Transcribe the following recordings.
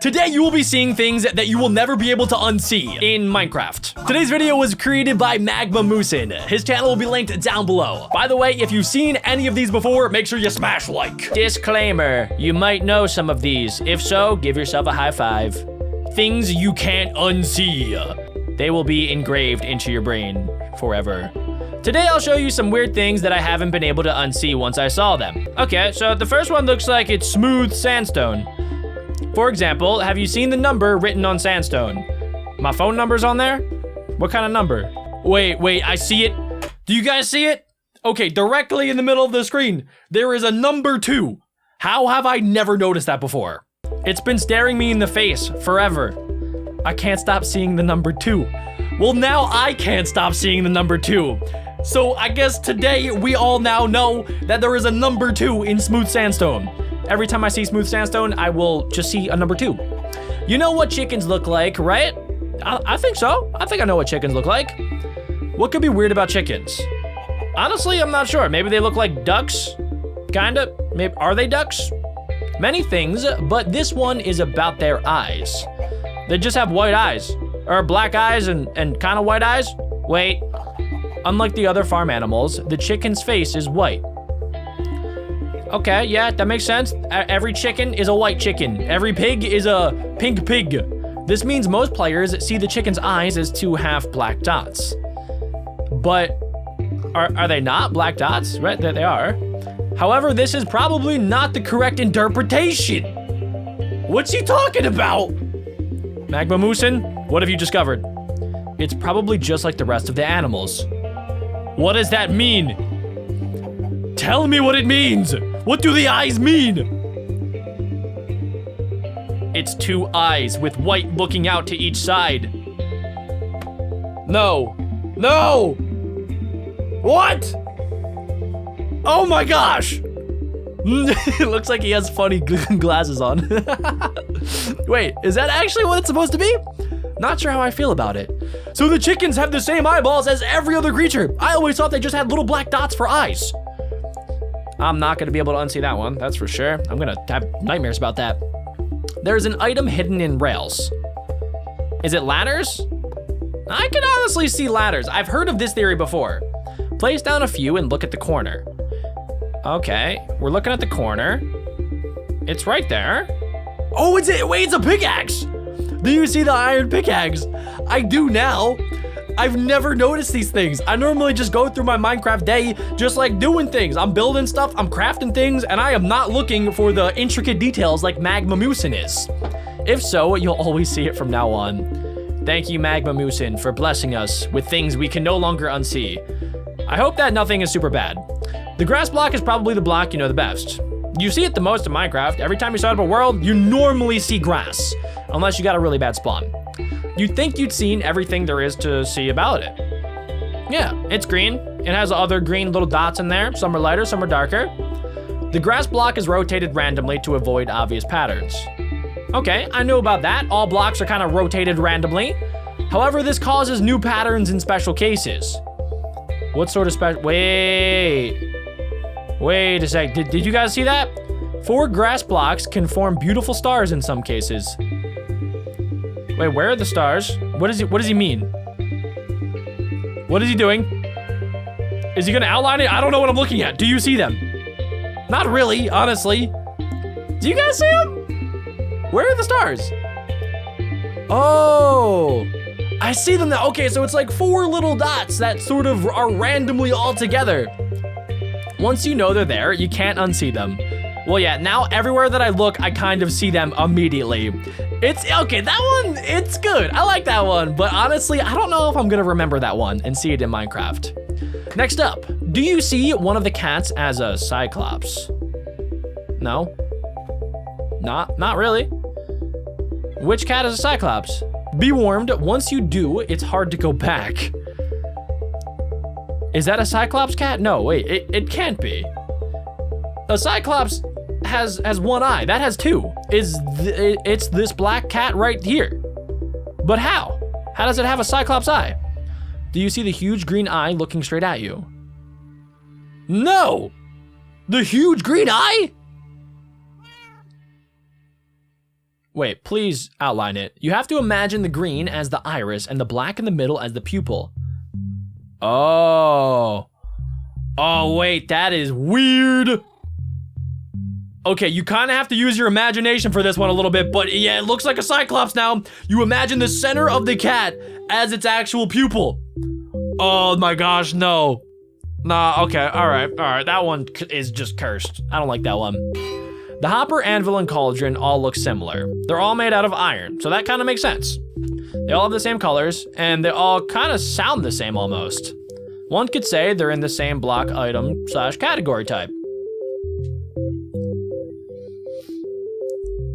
Today you will be seeing things that you will never be able to unsee in Minecraft. Today's video was created by MagmaMoosin. His channel will be linked down below. By the way, if you've seen any of these before, make sure you smash like. Disclaimer, you might know some of these. If so, give yourself a high five. Things you can't unsee. They will be engraved into your brain forever. Today I'll show you some weird things that I haven't been able to unsee once I saw them. Okay, so the first one looks like it's smooth sandstone. For example, have you seen the number written on sandstone? My phone number's on there? What kind of number? Wait, I see it. Do you guys see it? Okay, directly in the middle of the screen, there is a number 2. How have I never noticed that before? It's been staring me in the face forever. I can't stop seeing the number 2. Well, now I can't stop seeing the number 2. So I guess today we all now know that there is a number 2 in smooth sandstone. Every time I see smooth sandstone, I will just see a number 2. You know what chickens look like, right? I think so. I think I know what chickens look like. What could be weird about chickens? Honestly, I'm not sure. Maybe they look like ducks? Kinda. Maybe, are they ducks? Many things, but this one is about their eyes. They just have white eyes. Or black eyes and kind of white eyes. Wait. Unlike the other farm animals, the chicken's face is white. Okay, yeah, that makes sense. Every chicken is a white chicken. Every pig is a pink pig. This means most players see the chicken's eyes as 2 half black dots. But are they not black dots? Right, there they are. However, this is probably not the correct interpretation. What's he talking about? MagmaMoosin, what have you discovered? It's probably just like the rest of the animals. What does that mean? Tell me what it means. What do the eyes mean? It's 2 eyes with white looking out to each side. No. What? Oh my gosh. It looks like he has funny glasses on. Wait, is that actually what it's supposed to be? Not sure how I feel about it. So the chickens have the same eyeballs as every other creature. I always thought they just had little black dots for eyes. I'm not gonna be able to unsee that one, that's for sure. I'm gonna have nightmares about that. There's an item hidden in rails. Is it ladders? I can honestly see ladders. I've heard of this theory before. Place down a few and look at the corner. Okay, we're looking at the corner. It's right there. Oh, wait, it's a pickaxe. Do you see the iron pickaxe? I do now. I've never noticed these things. I normally just go through my Minecraft day just like doing things. I'm building stuff, I'm crafting things, and I am not looking for the intricate details like MagmaMoosin is. If so, you'll always see it from now on. Thank you, MagmaMoosin, for blessing us with things we can no longer unsee. I hope that nothing is super bad. The grass block is probably the block you know the best. You see it the most in Minecraft. Every time you start up a world, you normally see grass, unless you got a really bad spawn. You'd think you'd seen everything there is to see about it. Yeah, it's green. It has other green little dots in there. Some are lighter, some are darker. The grass block is rotated randomly to avoid obvious patterns. Okay, I knew about that. All blocks are kind of rotated randomly. However, this causes new patterns in special cases. What sort of special? Wait a sec. Did you guys see that? 4 grass blocks can form beautiful stars in some cases. Wait, where are the stars? What does he mean? What is he doing? Is he gonna outline it? I don't know what I'm looking at. Do you see them? Not really, honestly. Do you guys see them? Where are the stars? Oh, I see them now. Okay, so it's like 4 little dots that sort of are randomly all together. Once you know they're there, you can't unsee them. Well, yeah, now everywhere that I look, I kind of see them immediately. It's, okay, that one, it's good. I like that one, but honestly, I don't know if I'm gonna remember that one and see it in Minecraft. Next up, do you see one of the cats as a cyclops? No? Not really. Which cat is a cyclops? Be warned, once you do, it's hard to go back. Is that a cyclops cat? No, wait, it can't be. A cyclops has 1 eye. That has 2. It's this black cat right here. But how? How does it have a cyclops eye? Do you see the huge green eye looking straight at you? No! The huge green eye? Wait, please outline it. You have to imagine the green as the iris and the black in the middle as the pupil. Oh. Oh, wait, that is weird. Okay, you kind of have to use your imagination for this one a little bit, but yeah, it looks like a cyclops now. You imagine the center of the cat as its actual pupil. Oh my gosh, no. Nah, okay, all right. That one is just cursed. I don't like that one. The hopper, anvil, and cauldron all look similar. They're all made out of iron, so that kind of makes sense. They all have the same colors, and they all kind of sound the same almost. One could say they're in the same block item / category type.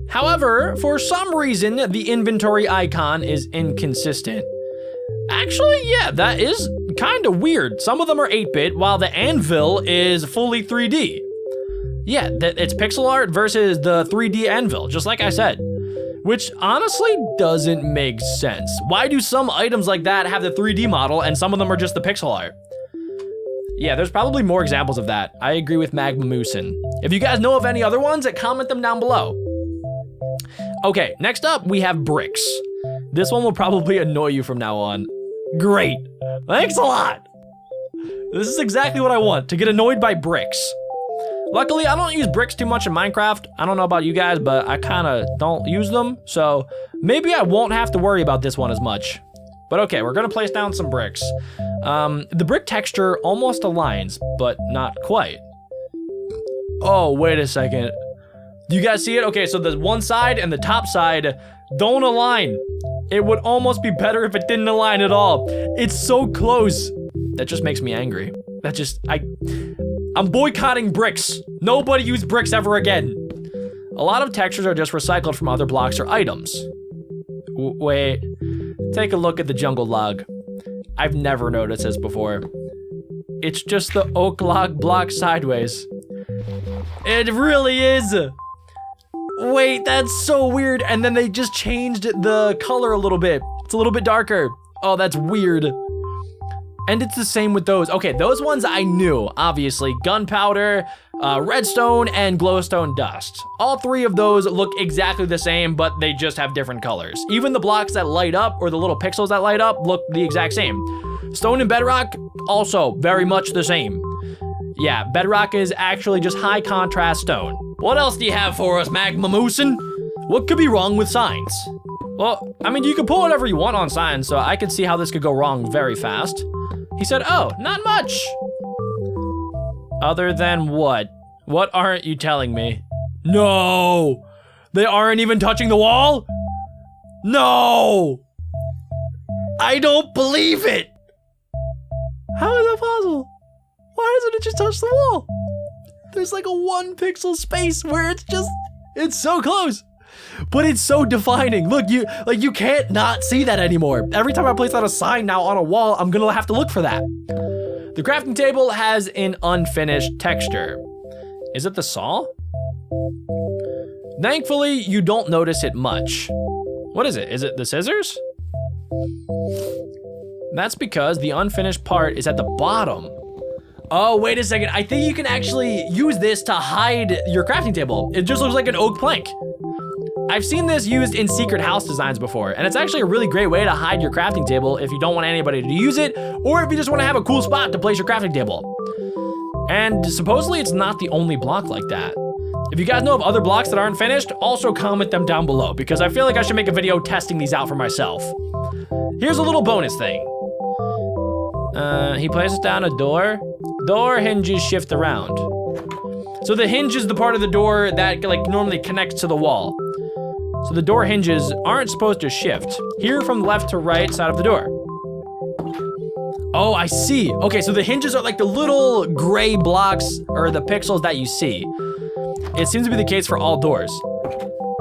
However, for some reason, the inventory icon is inconsistent. Actually, yeah, that is kind of weird. Some of them are 8-bit, while the anvil is fully 3D. Yeah, it's pixel art versus the 3D anvil, just like I said. Which honestly doesn't make sense. Why do some items like that have the 3D model and some of them are just the pixel art? Yeah, there's probably more examples of that. I agree with Magma Moosin. If you guys know of any other ones, comment them down below. Okay, next up, we have bricks. This one will probably annoy you from now on. Great, thanks a lot. This is exactly what I want, to get annoyed by bricks. Luckily, I don't use bricks too much in Minecraft. I don't know about you guys, but I kinda don't use them, so maybe I won't have to worry about this one as much. But okay, we're gonna place down some bricks. The brick texture almost aligns, but not quite. Oh, wait a second. Do you guys see it? Okay, so the one side and the top side don't align. It would almost be better if it didn't align at all. It's so close. That just makes me angry. I'm boycotting bricks. Nobody use bricks ever again. A lot of textures are just recycled from other blocks or items. Wait, take a look at the jungle log. I've never noticed this before. It's just the oak log block sideways. It really is. Wait, that's so weird. And then they just changed the color a little bit. It's a little bit darker. Oh, that's weird. And it's the same with those. Okay, those ones I knew, obviously. Gunpowder, redstone, and glowstone dust. All three of those look exactly the same, but they just have different colors. Even the blocks that light up, or the little pixels that light up, look the exact same. Stone and bedrock, also very much the same. Yeah, bedrock is actually just high contrast stone. What else do you have for us, Magma Moosin? What could be wrong with signs? Well, I mean, you can put whatever you want on signs, so I could see how this could go wrong very fast. He said, oh, not much. Other than what? What aren't you telling me? No! They aren't even touching the wall? No! I don't believe it! How is that possible? Why doesn't it just touch the wall? There's like a 1 pixel space where it's so close. But it's so defining. Look, you can't not see that anymore. Every time I place out a sign now on a wall, I'm gonna have to look for that. The crafting table has an unfinished texture. Is it the saw? Thankfully, you don't notice it much. What is it? Is it the scissors? That's because the unfinished part is at the bottom. Oh, wait a second. I think you can actually use this to hide your crafting table. It just looks like an oak plank. I've seen this used in secret house designs before, and it's actually a really great way to hide your crafting table if you don't want anybody to use it, or if you just want to have a cool spot to place your crafting table. And supposedly it's not the only block like that. If you guys know of other blocks that aren't finished, also comment them down below, because I feel like I should make a video testing these out for myself. Here's a little bonus thing. He places down a door. Door hinges shift around. So the hinge is the part of the door that like normally connects to the wall. So the door hinges aren't supposed to shift. Here from left to right side of the door. Oh, I see. Okay, so the hinges are like the little gray blocks or the pixels that you see. It seems to be the case for all doors.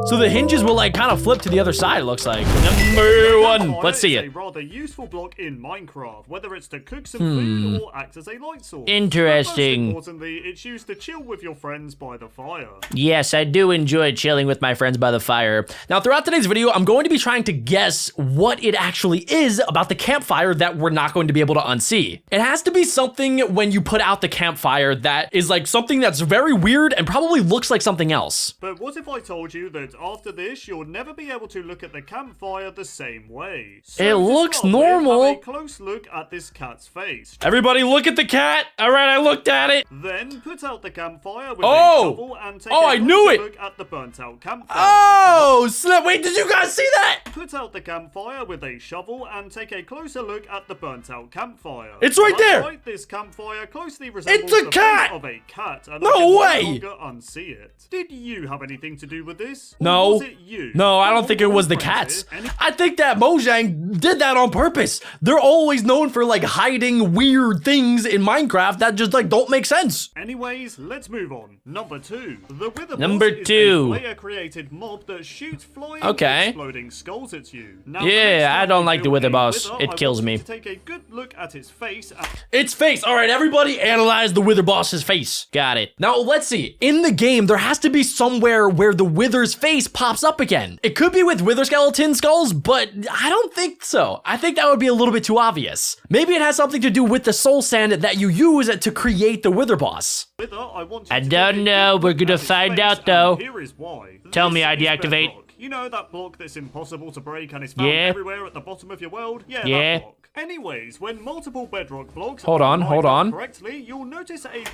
So the hinges will like kind of flip to the other side, it looks like. Number 1, let's see it. A rather useful block in Minecraft, whether it's to cook some food or act as a light source. Interesting. Most importantly, it's used to chill with your friends by the fire. Yes, I do enjoy chilling with my friends by the fire. Now, throughout today's video, I'm going to be trying to guess what it actually is about the campfire that we're not going to be able to unsee. It has to be something when you put out the campfire that is like something that's very weird and probably looks like something else. But what if I told you that after this, you'll never be able to look at the campfire the same way. So It looks start with, normal. have a close look at this cat's face. Everybody look at the cat. All right, I looked at it. Then put out the campfire with a shovel and take I a knew closer it. look at the burnt out campfire. Oh, snap. Wait, did you guys see that? Put out the campfire with a shovel and take a closer look at the burnt out campfire. It's right there. Right, this campfire closely resembles It's a the cat. face of a cat, and No I can way. no longer unsee it. Did you have anything to do with this? Or No. was it you? No, I Come don't on, think it come was on, the friends cats. here. I think that Mojang did that on purpose. They're always known for like hiding weird things in Minecraft that just like don't make sense. Anyways, let's move on. Number 2. The Wither Number Boss is 2. a player-created mob that shoots flying, Okay. exploding skulls at you. Now, Yeah, the next I time don't you like the build Wither a Boss. wither, It I kills want you me. to take a good look at its face. Its face. All right, everybody analyze the Wither Boss's face. Got it. Now, let's see. In the game, there has to be somewhere where the Wither's face pops up again. It could be with Wither skeleton skulls, but I don't think so. I think that would be a little bit too obvious. Maybe it has something to do with the soul sand that you use to create the Wither Boss. Wither, I want you I to don't take a know. good We're look gonna at its find face, out, and though. Here is why. Tell me This I is deactivate. bedrock. You know that block that's impossible to break and is found Yeah. everywhere at the bottom of your world? Yeah, Yeah. that block. Anyways, when multiple bedrock blocks Hold are on, lined hold up on. correctly, you'll notice a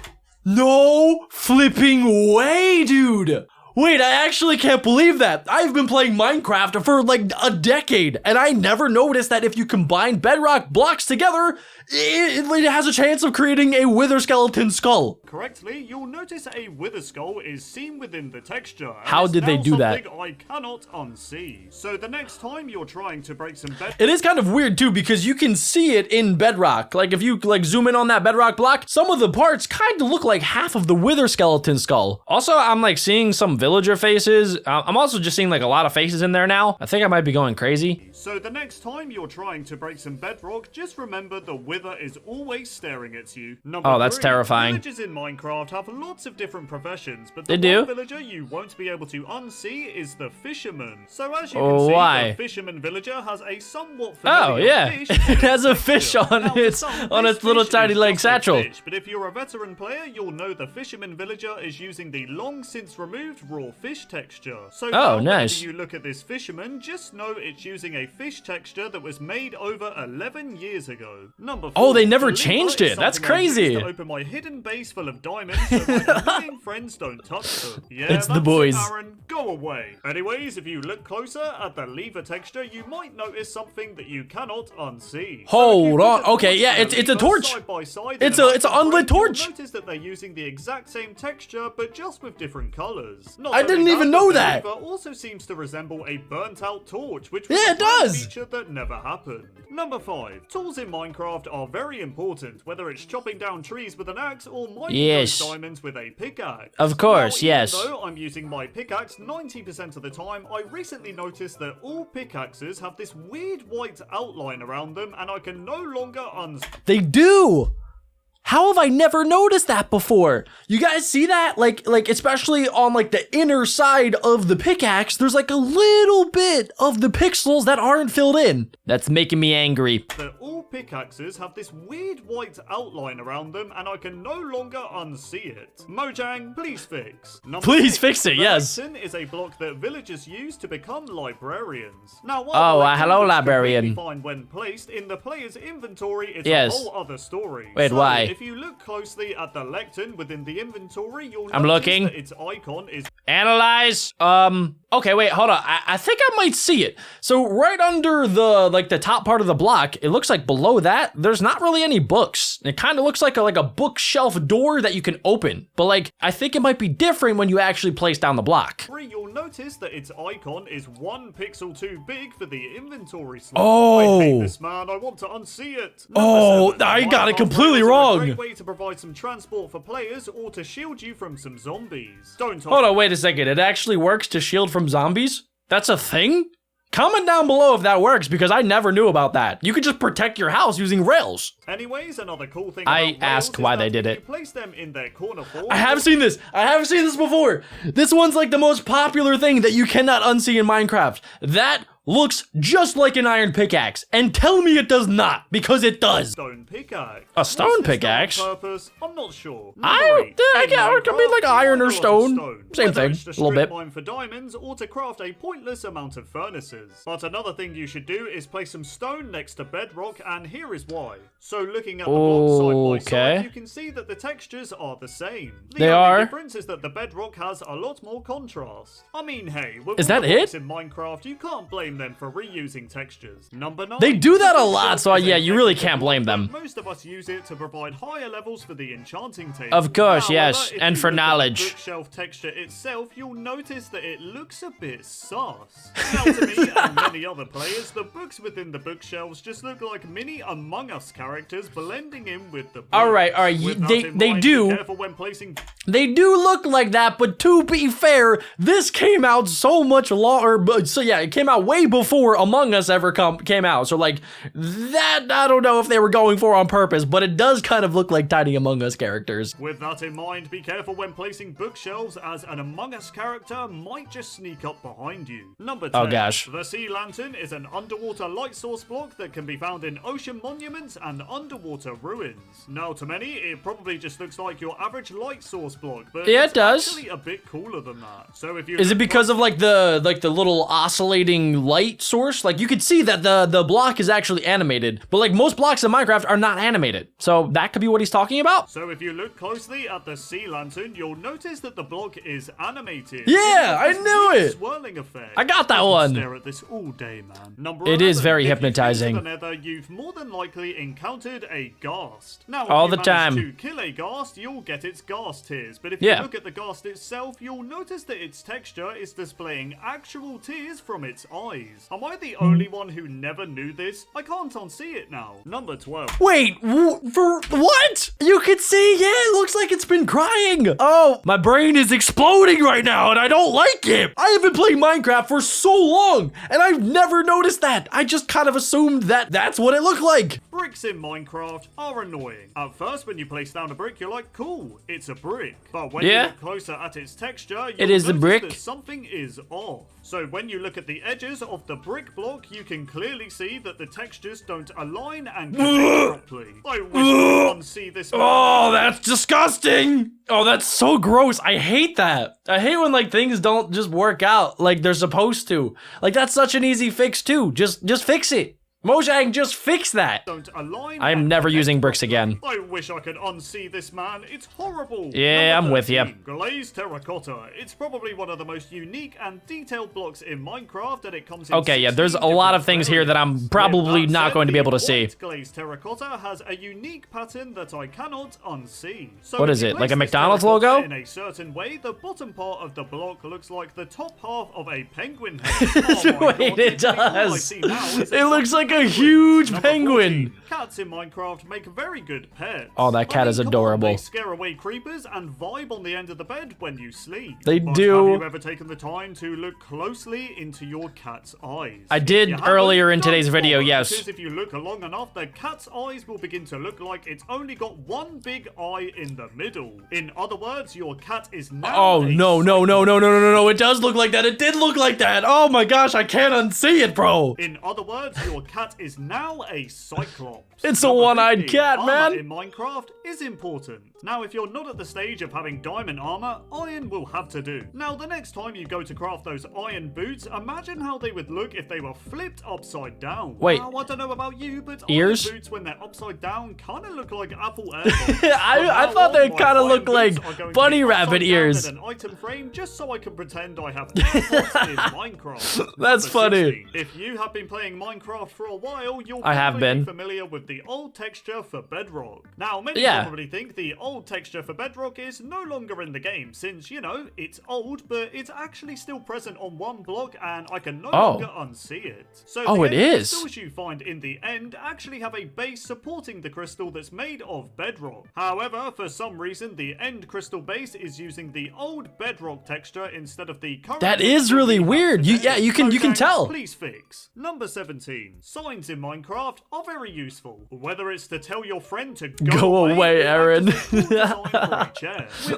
No flipping way, dude. Wait, I actually can't believe that. I've been playing Minecraft for like a decade, and I never noticed that if you combine bedrock blocks together, it has a chance of creating a Wither skeleton skull. correctly, you'll notice a wither skull is seen within the texture. and How it's did they now do that? something I cannot unsee. So the next time you're trying to break some bed. It is kind of weird too, because you can see it in bedrock. Like if you like zoom in on that bedrock block, some of the parts kind of look like half of the Wither skeleton skull. Also, I'm like seeing some villager faces. I'm also just seeing like a lot of faces in there now. I think I might be going crazy. So the next time you're trying to break some bedrock, just remember the wither is always staring at you. Number Oh, that's 3, terrifying. Villagers in Minecraft have lots of different professions, but They the do? one villager you won't be able to unsee is the fisherman. So as you Oh, can see, why? the fisherman villager has a somewhat familiar Oh yeah, fish it has a fish on Now, for its some, this little fish tiny is like just a satchel. fish, but if you're a veteran player, you'll know the fisherman villager is using the long since removed raw fish texture. So now, nice. whenever you look at this fisherman, just know it's using a fish texture that was made over 11 years ago. Number 4. Oh, they never the lever changed is it. That's something I use crazy. to open my hidden base full of diamonds so my annoying friends don't touch them. Yeah, It's the that's boys. It, Aaron. Go away. Anyways, if you look closer at the lever texture, you might notice something that you cannot unsee. Hold So if you on. put a Okay, torch yeah, and it's a lever torch. side by side It's in a- an it's an active unlit break, you'll torch. Notice that they're using the exact same texture, but just with different colors. Not I only didn't that, even but know the that. lever also seems to resemble a burnt-out torch, which was Yeah, a it planned does. feature that never happened. Number 5. Tools in Minecraft are very important, whether it's chopping down trees with an axe or mining Yes. those diamonds with a pickaxe. Of course, Now, yes. Even though I'm using my pickaxe 90% of the time, I recently noticed that all pickaxes have this weird white outline around them, and I can no longer They do. How have I never noticed that before? You guys see that? Like especially on like the inner side of the pickaxe, there's like a little bit of the pixels that aren't filled in. That's making me angry. that all pickaxes have this weird white outline around them, and I can no longer unsee it. Mojang, please fix. Number Please 6, fix it, the yes. lectern is a block that villagers use to become librarians. Now, while Oh, the lectern hello, looks librarian. completely fine when placed in the player's inventory, it's Yes. a whole other story. Wait, So, why? If you look closely at the lectern within the inventory, you'll I'm notice looking. that its icon is Analyze. Okay, wait, hold on. I think I might see it. So right under the top part of the block, it looks like below that, there's not really any books. It kind of looks like a bookshelf door that you can open. But like, I think it might be different when you actually place down the block. you'll notice that its icon is 1 pixel too big for the inventory slot. Oh. I hate this, man. I want to unsee it. Oh, Number 7, I got it Minecraft completely rails are wrong. A great way to provide some transport for players or to shield you from some zombies. Don't Hold on, wait a second. It actually works to shield from zombies? That's a thing? Comment down below if that works, because I never knew about that. You could just protect your house using rails. Anyways, another cool thing I about rails asked is why that they did if it. You place them in their corner form. I have seen this. I have seen this before. This one's like the most popular thing that you cannot unsee in Minecraft. That looks just like an iron pickaxe, and tell me it does not, because it does. Stone pickaxe. A stone pickaxe? On purpose? I'm not sure. It could be like iron or stone. Same thing, a little bit. Mine for diamonds or to craft a pointless amount of furnaces. But another thing you should do is place some stone next to bedrock, and here is why. So looking at the blocks side by side, you can see that the textures are the same. The only difference is that the bedrock has a lot more contrast. I mean, hey, with is that it? In Minecraft, you can't blame them for reusing textures. Number 9. They do that a lot, so yeah, you really can't blame them. Most of us use it to provide higher levels for the enchanting table. Of course, yes, and for knowledge. The bookshelf texture itself, you'll notice that it looks a bit sus. Now to me and many other players, the books within the bookshelves just look like mini Among Us characters blending in with the book. Alright, they do. Be careful when placing. They do look like that, but to be fair, this came out so much longer, so yeah, it came out way before Among Us ever came out, so like, that, I don't know if they were going for on purpose, but it does kind of look like tiny Among Us characters. With that in mind, be careful when placing bookshelves, as an Among Us character might just sneak up behind you. Number 10. Oh gosh. The sea lantern is an underwater light source block that can be found in ocean monuments and underwater ruins. Now to many, it probably just looks like your average light source block, but yeah, it's it does. actually a bit cooler than that. So if you is it because of like the little oscillating light source? Like you could see that the block is actually animated, but like most blocks in Minecraft are not animated. So that could be what he's talking about. So if you look closely at the sea lantern, you'll notice that the block is animated. Yeah, I knew it. Swirling effect. I got that one. Stare at this all day, man. Number 11, it is very if hypnotizing. You've been to the Nether, you've more than likely encountered a ghast. Now, all if the you time. To kill a ghast, you'll get its ghast tears. But if you look at the ghast itself, you'll notice that its texture is displaying actual tears from its eyes. Am I the only one who never knew this? I can't unsee it now. Number 12. Wait, for what? You could see, yeah, it looks like it's been crying. Oh, my brain is exploding right now and I don't like it. I haven't played Minecraft for so long and I've never noticed that. I just kind of assumed that that's what it looked like. Bricks in Minecraft are annoying. At first, when you place down a brick, you're like, cool, it's a brick. But when you look closer at its texture, you'll notice a brick. That something is off. So when you look at the edges of the brick block, you can clearly see that the textures don't align and connect properly. I wish you could unsee this. Oh, that's disgusting. Oh, that's so gross. I hate that. I hate when like things don't just work out like they're supposed to. Like that's such an easy fix too. Just fix it. Mojang, just fix that. Don't align. I'm never using bricks again. I wish I could unsee this, man. It's horrible. Yeah, I'm with you. Glazed terracotta. It's probably one of the most unique and detailed blocks in Minecraft, and it comes in okay, yeah, there's a lot of things here that I'm probably not going to be able to see. Glazed terracotta has a unique pattern that I cannot unsee. So what is it, like a McDonald's logo? In a certain way, the bottom part of the block looks like the top half of a penguin head. Oh my Wait, God, it does. It looks like a huge penguin. 14. Cats in Minecraft make very good pets. Oh, that cat is adorable. They scare away creepers and vibe on the end of the bed when you sleep. They do. Have you ever taken the time to look closely into your cat's eyes? I did earlier in today's video, yes. Because if you look long enough, the cat's eyes will begin to look like it's only got one big eye in the middle. In other words, your cat is now. Oh, no. It does look like that. It did look like that. Oh my gosh, I can't unsee it, bro. In other words, your cat is now a cyclops. It's a one-eyed cat, man. In Minecraft is important. Now, if you're not at the stage of having diamond armor, iron will have to do. Now, the next time you go to craft those iron boots, imagine how they would look if they were flipped upside down. Wait. Now, I don't know about you, but ears? Iron boots, when they're upside down, kind of look like apple air. I thought they kind of looked like bunny rabbit ears. An item frame just so I can pretend I have AirPods in Minecraft. That's funny. If you have been playing Minecraft for a while, you'll be familiar with the old texture for bedrock. Now, many probably think the old texture for bedrock is no longer in the game since, you know, it's old, but it's actually still present on one block and I can no longer unsee it. So it is. The crystals you find in the end actually have a base supporting the crystal that's made of bedrock. However, for some reason, the end crystal base is using the old bedrock texture instead of the current. That is really weird. You can tell. Please fix. Number 17. signs in Minecraft are very useful. Whether it's to tell your friend to go away, Aaron. With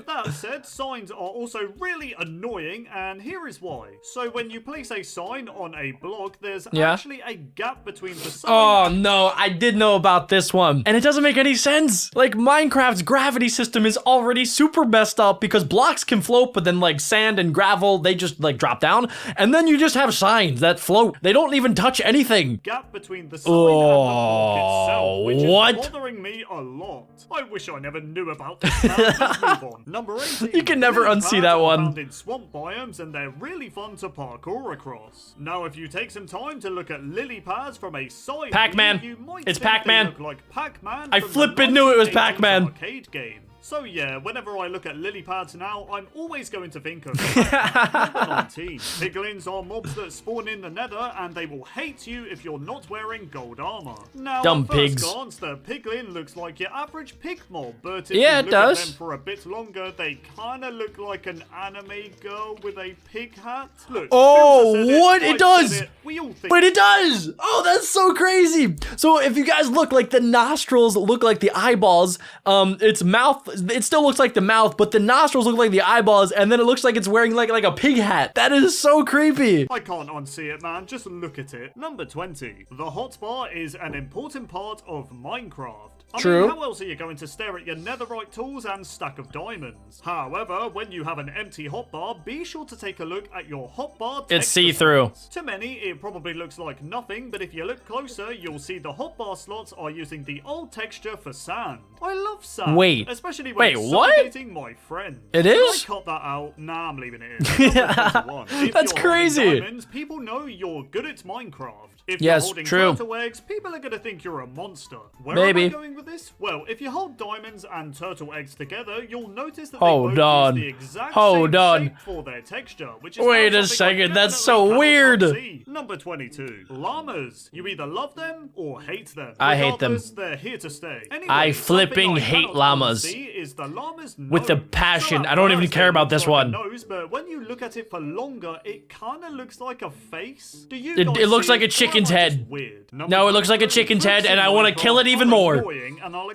that said, signs are also really annoying, and here is why. So when you place a sign on a block, there's actually a gap between the sign. Oh no, I did know about this one. And it doesn't make any sense. Like, Minecraft's gravity system is already super messed up because blocks can float, but then like sand and gravel, they just like drop down. And then you just have signs that float. They don't even touch anything. Gap between the sign and the block itself, which is bothering me a lot. I wish I never knew about this. Now, let's move on. Number 18. You can never unsee that one. Found in swamp biomes, and they're really fun to parkour across. Now, if you take some time to look at lily pads from a side Pac-Man. view, you might It's think Pac-Man. they look like Pac-Man. I flippin' knew it was Pac-Man. Arcade game. So yeah, whenever I look at lily pads now, I'm always going to think of Number 19. Piglins are mobs that spawn in the nether, and they will hate you if you're not wearing gold armor. Now, Dumb at first pigs. glance, the piglin looks like your average pig mob, but if Yeah, you it look does. at them for a bit longer, they kinda look like an anime girl with a pig hat. Look, Oh, Filter said what? I It does. said We all think But it does! Oh, that's so crazy! So if you guys look, like the nostrils look like the eyeballs, its mouth, it still looks like the mouth, but the nostrils look like the eyeballs, and then it looks like it's wearing like a pig hat. That is so creepy. I can't unsee it, man. Just look at it. Number 20. The hotbar is an important part of Minecraft. True. I mean, how else are you going to stare at your netherite tools and stack of diamonds? However, when you have an empty hotbar, be sure to take a look at your hotbar texture. It's see-through. slots. To many, it probably looks like nothing, but if you look closer, you'll see the hotbar slots are using the old texture for sand. I love sand. Wait. Especially when it's what? suffocating my friends. It is? Should I cut that out? Nah, I'm leaving it in. Number 21. If That's you're holding crazy. diamonds, people know you're good at Minecraft. If Yes, you're holding true. turtle eggs, people are going to think you're a monster. Where Maybe. am I going with this? Well, if you hold diamonds and turtle eggs together, you'll notice that Hold they both on. use the exact Hold same on. shape for their texture, which is Wait now a something I second, that's definitely so cannot weird. unsee. Number 22. Llamas. You either love them or hate them. I hate them. Regardless, they're here to stay. Anyway, I something flipping I hate cannot llamas. unsee is the llama's With the nose. passion. So at I don't even first, care it about looks this like a one. nose, but when you look at it for longer, it kind of looks like a face. Do you It guys looks see like a or chicken's am I just head. Weird? No, it looks like a chicken's head, and I want to kill it even more.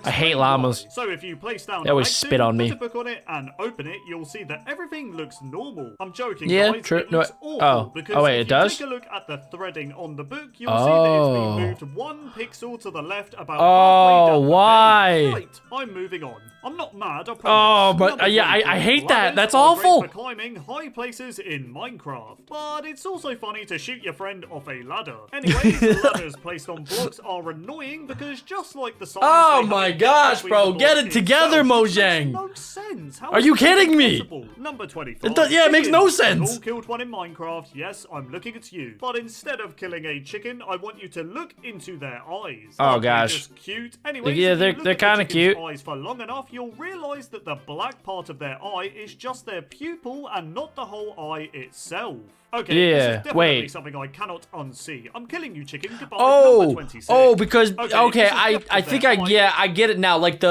I hate llamas. So if you place down They always Alexin, spit on me. put a book on it and open it, you'll see that everything looks normal. I'm joking, Yeah, guys. true. It No, looks awful because oh, wait, if it does? you take a look at the threading on the book, you'll see that it's been moved 1 pixel to the left about halfway down the why? page. Right, I'm moving on. I'm not mad, I promise. Oh, but, Number yeah, I 22. hate that. Ladders That's are great awful. for climbing high places in Minecraft, but it's also funny to shoot your friend off a ladder. Anyways, ladders placed on blocks are annoying because just like the signs, Oh they have my a gap gosh, between bro, the get block it together, itself, which Mojang. makes no sense. How Are is you this kidding even me? possible? Number 25. Yeah, it makes no Chickens. sense. We've all killed one in Minecraft. Yes, I'm looking at you. But instead of killing a chicken, I want you to look into their eyes. Oh, Aren't they gosh. just cute. Anyways, Yeah, if they're- you look they're at the kinda chicken's cute. eyes for long enough, you'll realize that the black part of their eye is just their pupil and not the whole eye itself. Okay, Yeah, this is definitely wait. something I cannot unsee. I'm killing you, chicken. Goodbye. Oh, Number 26. because Okay, okay, this is I definitely think their eye. I get it now. Like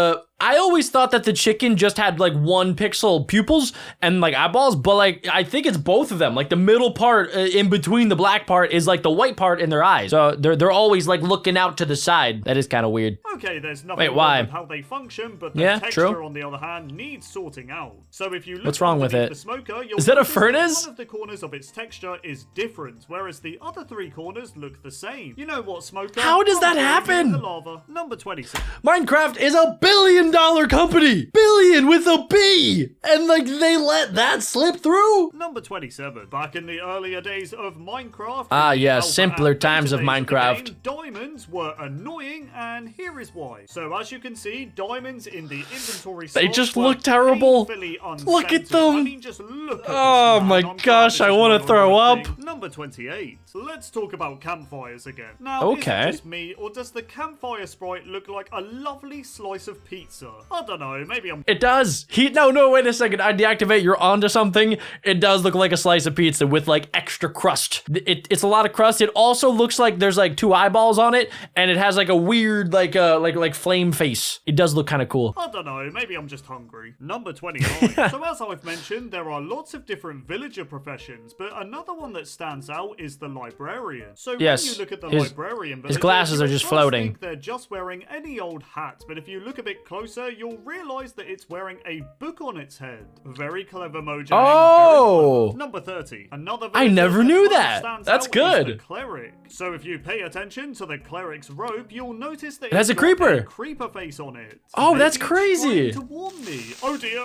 I always thought that the chicken just had like 1 pixel pupils and like eyeballs, but like I think it's both of them. Like the middle part in between the black part is like the white part in their eyes. So they're always like looking out to the side. That is kind of weird. Okay, there's nothing Wait, wrong why? with how they function, but the Yeah, texture, true. on the other hand, needs sorting out. So if you look What's wrong with underneath it? the smoker, you'll Is that a notice furnace? one of the corners of its texture is different, whereas the other 3 corners look the same. You know what, smoker? How does that I'm throwing you in happen? The lava. Number 26. Minecraft is a $1 billion company. Billion with a B. And like they let that slip through? Number 27. Back in the earlier days of Minecraft, Ah, in the yeah, alpha simpler and beta times of days the Minecraft. game, diamonds were annoying, and here is why. So as you can see, diamonds in the inventory They slots just were look terrible. painfully Look at uncentered. them. I mean, just look at Oh this, man. my I'm glad gosh, this I is wanna no throw longer a up. thing. Number 28. Let's talk about campfires again. Now, Okay. is it just me, or does the campfire sprite look like a lovely slice of pizza? I don't know, maybe I'm... It does. No, wait a second. I deactivate. You're onto something. It does look like a slice of pizza with like extra crust. It's a lot of crust. It also looks like there's like 2 eyeballs on it, and it has like a weird like flame face. It does look kind of cool. I don't know, maybe I'm just hungry. Number 29. So as I've mentioned, there are lots of different villager professions, but another one that stands out is the librarian. So when you look at the librarian, his glasses are just floating. Think they're just wearing any old hat, but if you look a bit closer, you'll realize that it's wearing a book on its head. Very clever Mojang. Oh! Number 30. Another I never knew that. That's good. The cleric. So if you pay attention to the cleric's robe, you'll notice that it has a creeper face on it. Oh, maybe that's crazy. To warn me. Oh dear.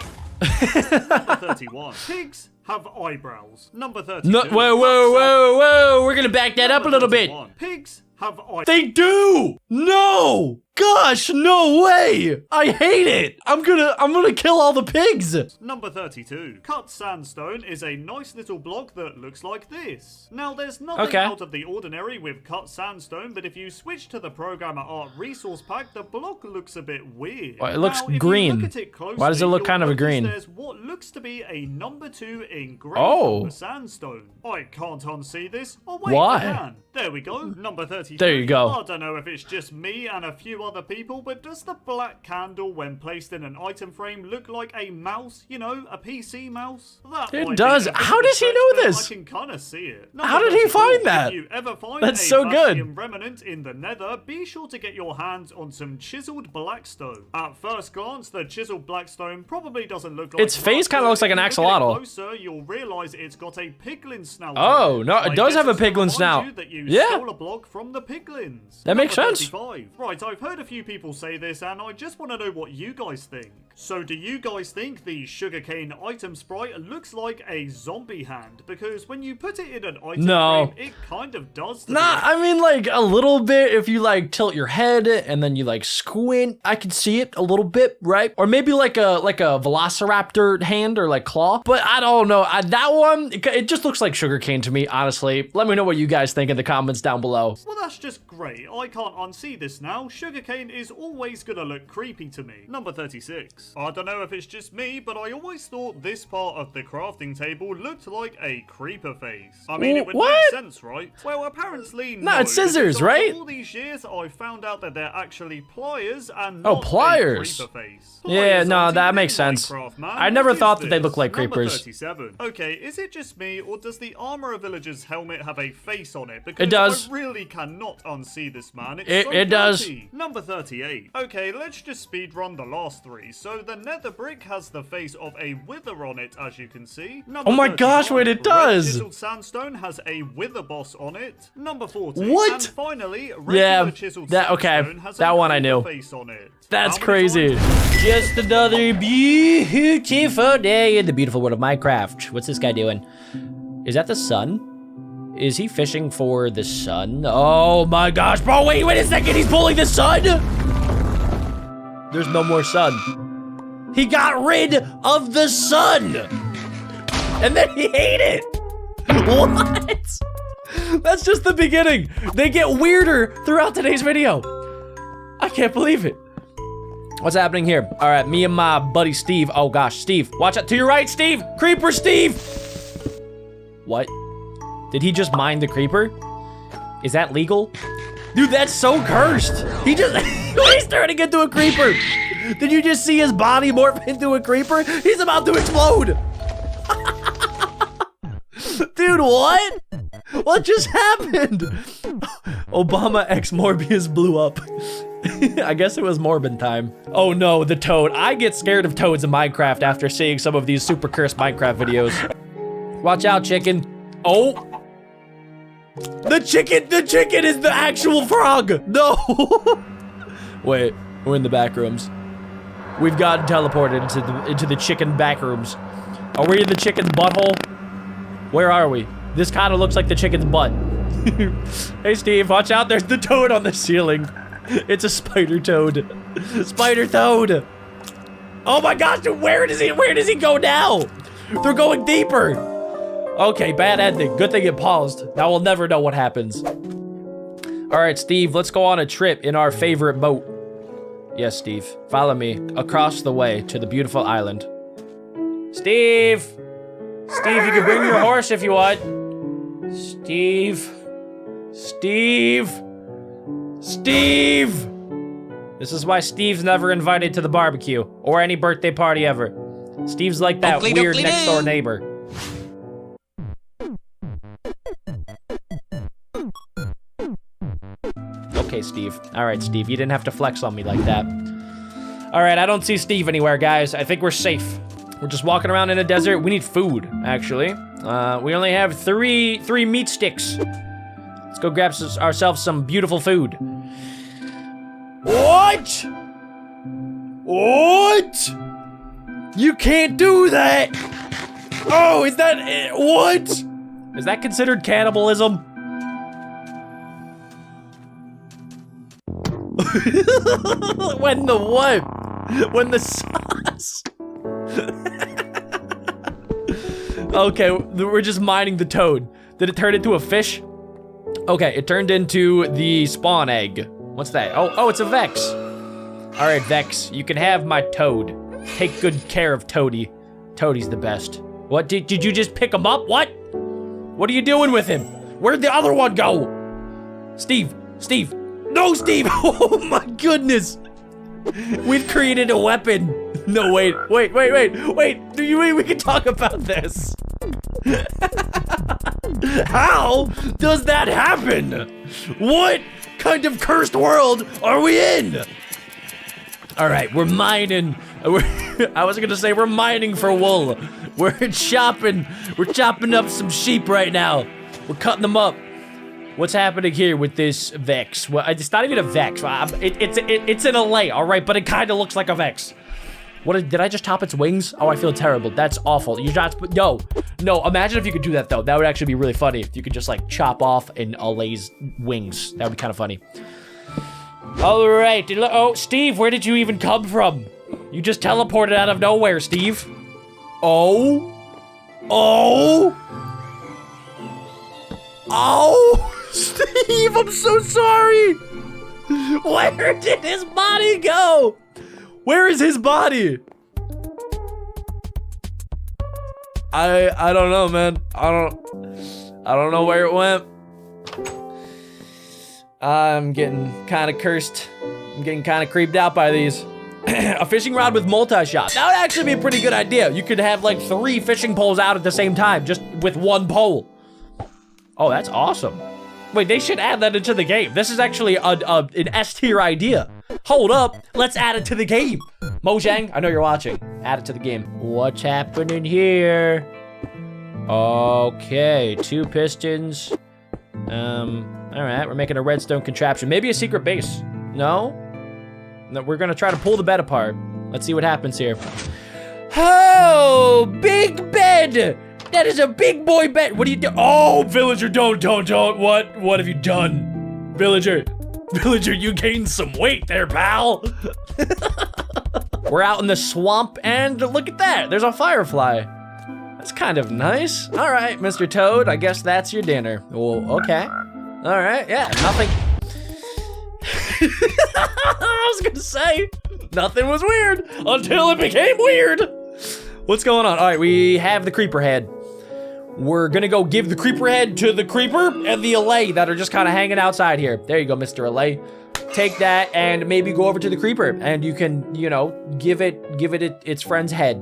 Number 31. Pigs have eyebrows. Number 32. No, whoa. We're gonna back that up a little bit. Pigs have eyebrows. They do! No! Gosh, no way! I hate it! I'm gonna kill all the pigs! Number 32. Cut sandstone is a nice little block that looks like this. Now, there's nothing out of the ordinary with cut sandstone, but if you switch to the Programmer Art Resource Pack, the block looks a bit weird. Well, it looks green. Look at it closely, why does it look kind of a green? There's what looks to be a number 2 engraved on the sandstone. I can't unsee this. Oh wait, I can. There we go. Number 33. There you go. I don't know if it's just me and a few other people, but does the black candle, when placed in an item frame, look like a mouse? You know, a PC mouse? It does. How does he know this? I can kind of see it. How did he find that? If you ever find That's a so good. remnant in the Nether, be sure to get your hands on some chiseled blackstone. At first glance, the chiseled blackstone probably doesn't look like its face kind of looks like an axolotl. Closer, you'll realize it's got a piglin snout. Oh no, it does have a piglin snout. Stole a block from the piglins. That makes sense. 35. Right, I've heard a few people say this, and I just want to know what you guys think. So do you guys think the sugarcane item sprite looks like a zombie hand? Because when you put it in an item frame, it kind of does. I mean like a little bit if you like tilt your head and then you like squint. I can see it a little bit, right? Or maybe like a velociraptor hand or like claw. But I don't know. That one, it just looks like sugarcane to me, honestly. Let me know what you guys think in the comments down below. Well, that's just great. I can't unsee this now. Sugarcane is always gonna look creepy to me. Number 36. I don't know if it's just me, but I always thought this part of the crafting table looked like a creeper face. I mean, it would make sense, right? Well, apparently no. No, it's scissors, right? All these years, I found out that they're actually pliers and not pliers. a creeper face. Yeah, no, that makes sense. I never thought that they looked like creepers. Number 37. Okay, is it just me, or does the Armorer Villager's helmet have a face on it? Because it does. I really cannot unsee this, man. It does. Number 38. Okay, let's just speed run the last 3. So the nether brick has the face of a wither on it, as you can see. Number oh my gosh, wait, it does. Chiseled sandstone has a wither boss on it. Number 40. What? And finally, regular chiseled sandstone has that a one I knew. Face on it. That's crazy. Just another beautiful day in the beautiful world of Minecraft. What's this guy doing? Is that the sun? Is he fishing for the sun? Oh my gosh, bro, wait a second, he's pulling the sun? There's no more sun. He got rid of the sun! And then he ate it! What? That's just the beginning. They get weirder throughout today's video. I can't believe it. What's happening here? All right, me and my buddy Steve. Oh gosh, Steve, watch out to your right, Steve! Creeper Steve! What? Did he just mine the creeper? Is that legal? Dude, that's so cursed. He just, he's turning into a creeper. Did you just see his body morph into a creeper? He's about to explode. Dude, what? What just happened? Obama X Morbius blew up. I guess it was Morbin time. Oh no, the toad. I get scared of toads in Minecraft after seeing some of these super cursed Minecraft videos. Watch out, chicken. Oh. The chicken is the actual frog. No. Wait, we're in the back rooms. We've gotten teleported into the chicken back rooms. Are we in the chicken's butthole? Where are we? This kind of looks like the chicken's butt. Hey Steve, watch out, there's the toad on the ceiling. It's a spider toad. Spider toad. Oh my gosh, dude, where does he go now? They're going deeper. Okay, bad ending. Good thing it paused. Now we'll never know what happens. All right, Steve, let's go on a trip in our favorite boat. Yes, Steve, follow me across the way to the beautiful island. Steve! Steve, you can bring your horse if you want. Steve. Steve. Steve! This is why Steve's never invited to the barbecue or any birthday party ever. Steve's like that weird next door neighbor. Okay, Steve. All right, Steve, you didn't have to flex on me like that. All right, I don't see Steve anywhere, guys. I think we're safe. We're just walking around in a desert. We need food, actually. We only have three meat sticks. Let's go grab ourselves some beautiful food. What? What? You can't do that. Oh, is that, what? Is that considered cannibalism? When the what? When the sauce. Okay, we're just mining the toad. Did it turn into a fish? Okay, it turned into the spawn egg. What's that? Oh, it's a Vex. All right, Vex, you can have my toad. Take good care of Toady. Toady's the best. What, did you just pick him up? What? What are you doing with him? Where'd the other one go? Steve. No, Steve! Oh my goodness! We've created a weapon. No, wait. We can talk about this. How does that happen? What kind of cursed world are we in? All right, we're mining. I was gonna say we're mining for wool. We're chopping up some sheep right now. We're cutting them up. What's happening here with this Vex? Well, it's not even a Vex. It's an Allay, all right, but it kind of looks like a Vex. Did I just chop its wings? Oh, I feel terrible. That's awful. No. Imagine if you could do that though. That would actually be really funny. If you could just like chop off an Allay's wings. That would be kind of funny. All right. Oh, Steve, where did you even come from? You just teleported out of nowhere, Steve. Oh, Steve, I'm so sorry. Where did his body go? Where is his body? I don't know, man. I don't know where it went. I'm getting kind of cursed. I'm getting kind of creeped out by these. A fishing rod with multi-shot. That would actually be a pretty good idea. You could have like 3 fishing poles out at the same time, just with 1 pole. Oh, that's awesome. Wait, they should add that into the game. This is actually an S-tier idea. Hold up, let's add it to the game. Mojang, I know you're watching. Add it to the game. What's happening here? Okay, 2 pistons. All right, we're making a redstone contraption. Maybe a secret base. No, we're gonna try to pull the bed apart. Let's see what happens here. Oh, big bed. That is a big boy bed. What are you doing? Oh, villager, don't. What have you done? Villager, you gained some weight there, pal. We're out in the swamp, and look at that. There's a firefly. That's kind of nice. All right, Mr. Toad, I guess that's your dinner. Well, okay. All right, yeah, nothing. I was gonna say, nothing was weird until it became weird. What's going on? All right, we have the creeper head. We're gonna go give the creeper head to the creeper and the Allay that are just kind of hanging outside here. There you go, Mr. Allay. Take that and maybe go over to the creeper and you can, you know, give it its friend's head.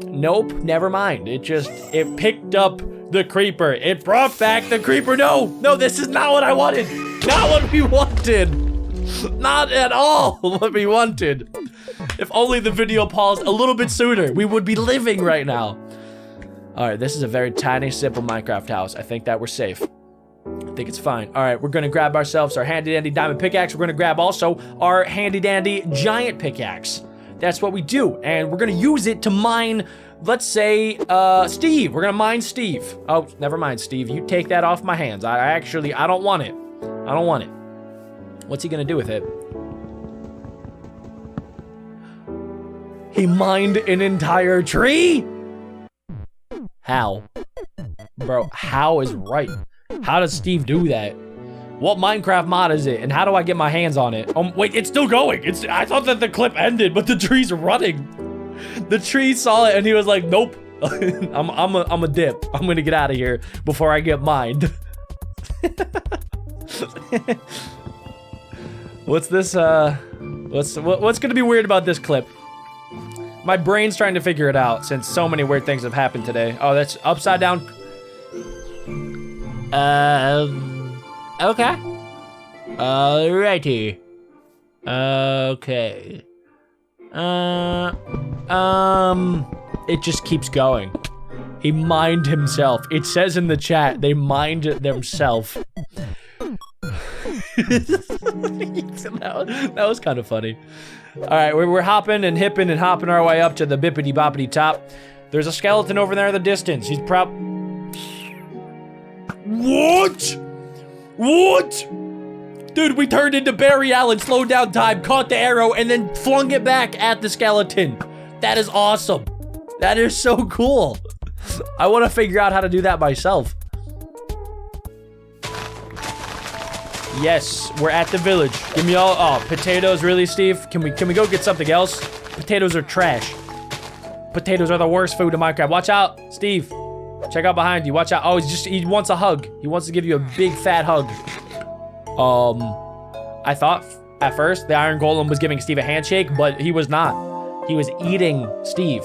Nope, never mind. It picked up the creeper. It brought back the creeper. No, this is not what I wanted. Not what we wanted. Not at all what we wanted. If only the video paused a little bit sooner, we would be living right now. All right, this is a very tiny, simple Minecraft house. I think that we're safe. I think it's fine. All right, we're gonna grab ourselves our handy dandy diamond pickaxe. We're gonna grab also our handy dandy giant pickaxe. That's what we do, and we're gonna use it to mine, let's say, Steve. We're gonna mine Steve. Oh, never mind, Steve. You take that off my hands. I don't want it. I don't want it. What's he gonna do with it? He mined an entire tree? How? Bro, how is right? How does Steve do that? What Minecraft mod is it? And how do I get my hands on it? Wait, it's still going. I thought that the clip ended, but the tree's running. The tree saw it and he was like, nope. I'm a dip. I'm gonna get out of here before I get mined. What's this, what's gonna be weird about this clip? My brain's trying to figure it out since so many weird things have happened today. Oh, that's upside down. Okay. Alrighty. Okay. It just keeps going. He mined himself. It says in the chat, they mined themselves. that was kind of funny. All right, we're hopping and hipping and hopping our way up to the bippity boppity top. There's a skeleton over there in the distance. He's What? What? Dude, we turned into Barry Allen, slowed down time, caught the arrow, and then flung it back at the skeleton. That is awesome. That is so cool. I want to figure out how to do that myself. Yes, we're at the village. Give me all, oh, potatoes, really, Steve? Can we go get something else? Potatoes are trash. Potatoes are the worst food in Minecraft. Watch out, Steve. Check out behind you, watch out. Oh, he wants a hug. He wants to give you a big fat hug. I thought at first the Iron Golem was giving Steve a handshake, but he was not. He was eating Steve.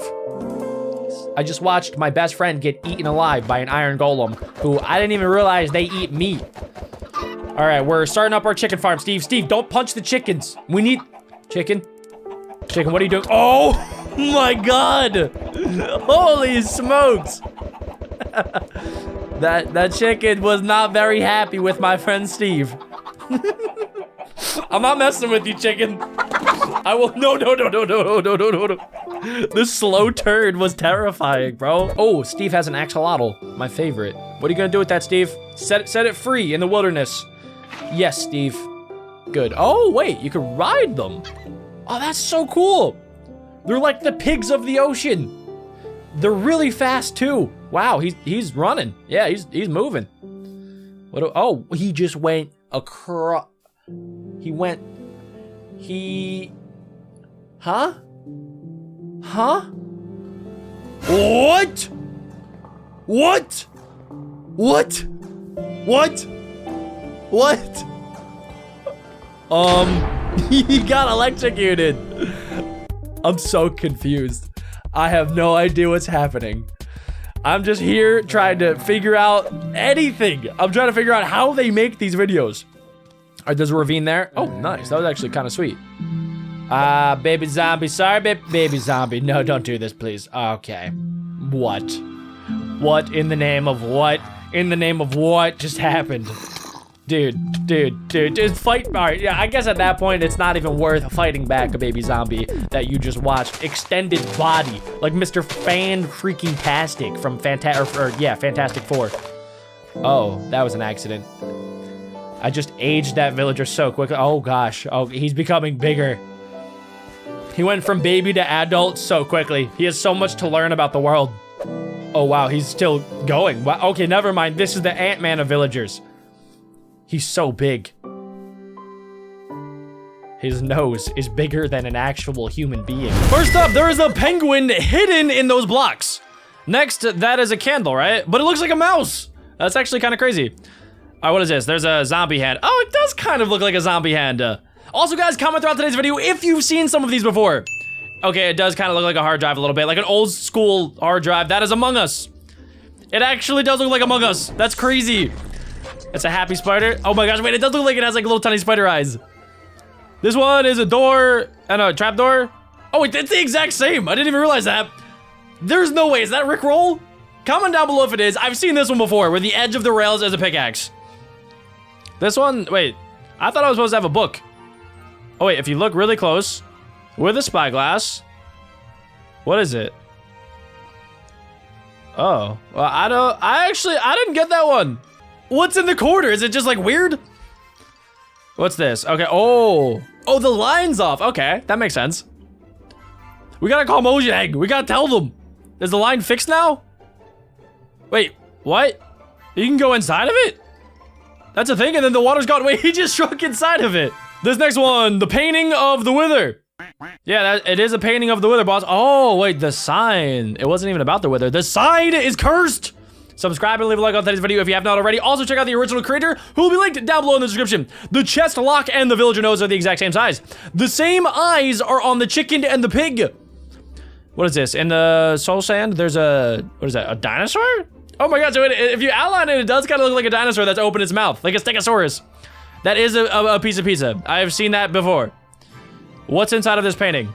I just watched my best friend get eaten alive by an Iron Golem, who I didn't even realize they eat meat. All right, we're starting up our chicken farm, Steve. Steve, don't punch the chickens. We need chicken. Chicken, what are you doing? Oh my God! Holy smokes! that chicken was not very happy with my friend Steve. I'm not messing with you, chicken. I will. No. This slow turd was terrifying, bro. Oh, Steve has an axolotl, my favorite. What are you gonna do with that, Steve? Set it free in the wilderness. Yes, Steve. Good. Oh, wait, you can ride them. Oh, that's so cool. They're like the pigs of the ocean. They're really fast too. Wow, he's running. Yeah, he's moving. What? Oh, he just went across. Huh? What? He got electrocuted. I'm so confused. I have no idea what's happening. I'm just here trying to figure out anything. I'm trying to figure out how they make these videos. All right, there's a ravine there. Oh, nice. That was actually kind of sweet. Baby zombie. Sorry, baby zombie. No, don't do this, please. Okay. What? What in the name of what? In the name of what just happened? Dude, just fight. All right, yeah, I guess at that point, it's not even worth fighting back a baby zombie that you just watched. Extended body, like Mr. Fan-freaking-tastic from Fantastic Four. Oh, that was an accident. I just aged that villager so quickly. Oh gosh, oh, he's becoming bigger. He went from baby to adult so quickly. He has so much to learn about the world. Oh wow, he's still going. Wow, okay, never mind. This is the Ant-Man of villagers. He's so big. His nose is bigger than an actual human being. First up, there is a penguin hidden in those blocks. Next, that is a candle, right? But it looks like a mouse. That's actually kind of crazy. All right, what is this? There's a zombie hand. Oh, it does kind of look like a zombie hand. Also, guys, comment throughout today's video if you've seen some of these before. Okay, it does kind of look like a hard drive a little bit, like an old school hard drive. That is Among Us. It actually does look like Among Us. That's crazy. It's a happy spider. Oh my gosh, wait, it does look like it has like little tiny spider eyes. This one is a door and a trap door. Oh, wait, it's the exact same. I didn't even realize that. There's no way. Is that Rickroll? Comment down below if it is. I've seen this one before where the edge of the rails is a pickaxe. This one, wait, I thought I was supposed to have a book. Oh wait, if you look really close with a spyglass, what is it? Oh, well, I didn't get that one. What's in the corner? Is it just like weird? What's this? Okay, oh, the line's off. Okay, that makes sense. We gotta call Mojang. We gotta tell them. Is the line fixed now? Wait, what? You can go inside of it? That's a thing, and then the water's gone. Wait, he just shrunk inside of it. This next one, the painting of the Wither. Yeah, it is a painting of the Wither, boss. Oh, wait, the sign. It wasn't even about the Wither. The sign is cursed. Subscribe and leave a like on today's video if you have not already. Also, check out the original creator, who will be linked down below in the description. The chest lock and the villager nose are the exact same size. The same eyes are on the chicken and the pig. What is this? In the soul sand, there's a, what is that, a dinosaur? Oh my god, so if you outline it, it does kind of look like a dinosaur that's opened its mouth, like a stegosaurus. That is a piece of pizza. I have seen that before. What's inside of this painting?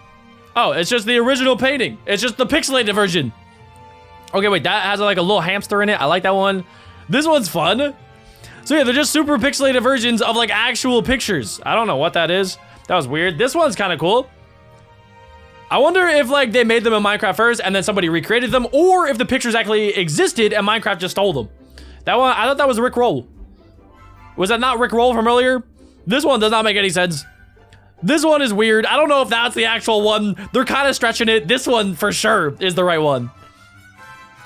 Oh, it's just the original painting. It's just the pixelated version. Okay, wait, that has like a little hamster in it. I like that one. This one's fun. So yeah, they're just super pixelated versions of like actual pictures. I don't know what that is. That was weird. This one's kind of cool. I wonder if like they made them in Minecraft first and then somebody recreated them, or if the pictures actually existed and Minecraft just stole them. That one, I thought that was Rick Roll. Was that not Rick Roll from earlier? This one does not make any sense. This one is weird. I don't know if that's the actual one. They're kind of stretching it. This one for sure is the right one.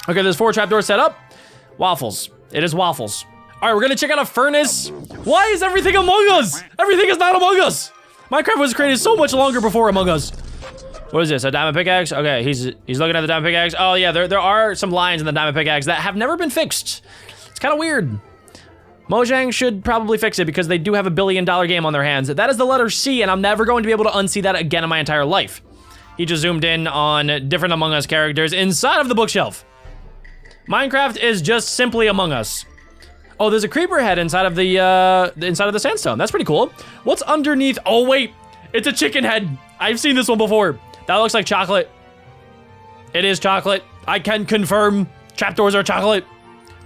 Okay, there's 4 trapdoors set up. Waffles. It is waffles. All right, we're gonna check out a furnace. Why is everything Among Us? Everything is not Among Us. Minecraft was created so much longer before Among Us. What is this, a diamond pickaxe? Okay, he's looking at the diamond pickaxe. Oh yeah, there are some lines in the diamond pickaxe that have never been fixed. It's kind of weird. Mojang should probably fix it because they do have a $1 billion game on their hands. That is the letter C, and I'm never going to be able to unsee that again in my entire life. He just zoomed in on different Among Us characters inside of the bookshelf. Minecraft is just simply Among Us. Oh, there's a creeper head inside of the sandstone. That's pretty cool. What's underneath? Oh wait, it's a chicken head. I've seen this one before. That looks like chocolate. It is chocolate. I can confirm trapdoors are chocolate.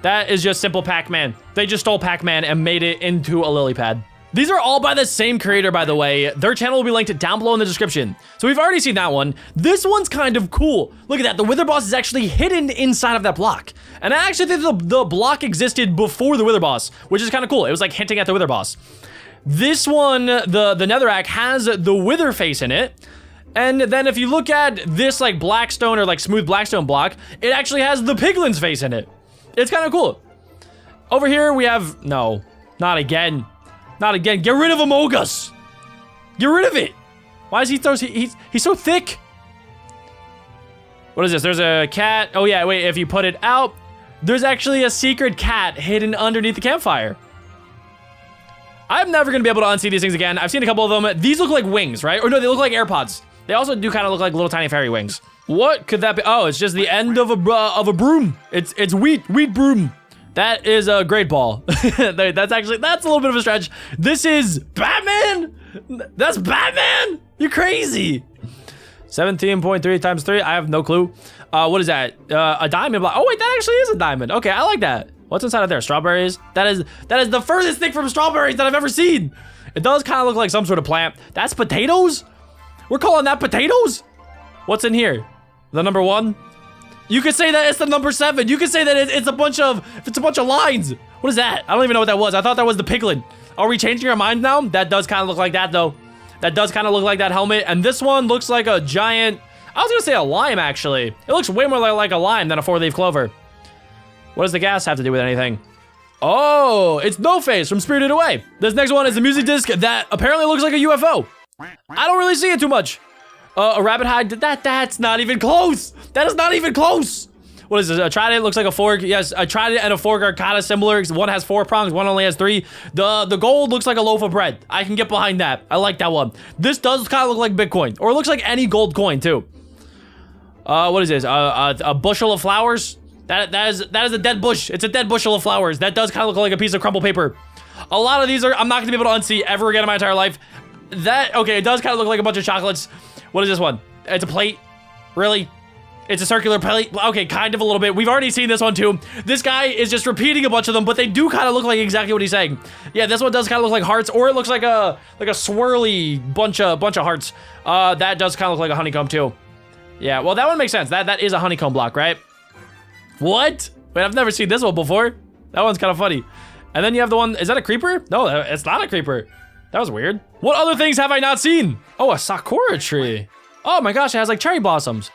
That is just simple Pac-Man. They just stole Pac-Man and made it into a lily pad. These are all by the same creator, by the way. Their channel will be linked down below in the description. So we've already seen that one. This one's kind of cool. Look at that. The Wither Boss is actually hidden inside of that block. And I actually think the block existed before the Wither Boss, which is kind of cool. It was like hinting at the Wither Boss. This one, the Netherrack, has the Wither face in it. And then if you look at this like blackstone or like smooth blackstone block, it actually has the Piglin's face in it. It's kind of cool. Over here we have, no, not again. Not again. Get rid of Among Us. Get rid of it. Why is he's so thick? What is this? There's a cat. Oh yeah, wait, if you put it out, there's actually a secret cat hidden underneath the campfire. I'm never gonna be able to unsee these things again. I've seen a couple of them. These look like wings, right? Or no, they look like AirPods. They also do kind of look like little tiny fairy wings. What could that be? Oh, it's just the end of a broom. It's wheat broom. That is a great ball. that's a little bit of a stretch. This is Batman. That's Batman. You're crazy. 17.3 times 3. I have no clue. What is that? A diamond block. Oh wait, that actually is a diamond. Okay, I like that. What's inside of there? Strawberries. That is the furthest thing from strawberries that I've ever seen. It does kind of look like some sort of plant. That's potatoes. We're calling that potatoes? What's in here? The number 1? You could say that it's the number 7. You could say that it's a bunch of lines. What is that? I don't even know what that was. I thought that was the piglin. Are we changing our minds now? That does kind of look like that though. That does kind of look like that helmet. And this one looks like a giant, I was gonna say a lime actually. It looks way more like a lime than a 4-leaf clover. What does the gas have to do with anything? Oh, it's No Face from Spirited Away. This next one is a music disc that apparently looks like a UFO. I don't really see it too much. A rabbit hide, that's not even close. That is not even close. What is this? A trident looks like a fork. Yes, a trident and a fork are kind of similar. One has 4 prongs, one only has 3. The gold looks like a loaf of bread. I can get behind that. I like that one. This does kind of look like Bitcoin, or it looks like any gold coin too. What is this? A bushel of flowers? That is a dead bush. It's a dead bushel of flowers. That does kind of look like a piece of crumbled paper. A lot of these I'm not gonna be able to unsee ever again in my entire life. Okay, it does kind of look like a bunch of chocolates. What is this one? It's a plate. Really? It's a circular plate. Okay, kind of a little bit. We've already seen this one too. This guy is just repeating a bunch of them, but they do kind of look like exactly what he's saying. Yeah, this one does kind of look like hearts, or it looks like a swirly bunch of hearts. That does kind of look like a honeycomb too. Yeah, well that one makes sense. That is a honeycomb block, right? What? Wait, I've never seen this one before. That one's kind of funny. And then you have the one, is that a creeper? No, it's not a creeper. That was weird. What other things have I not seen? Oh, a sakura tree. Oh my gosh, it has like cherry blossoms.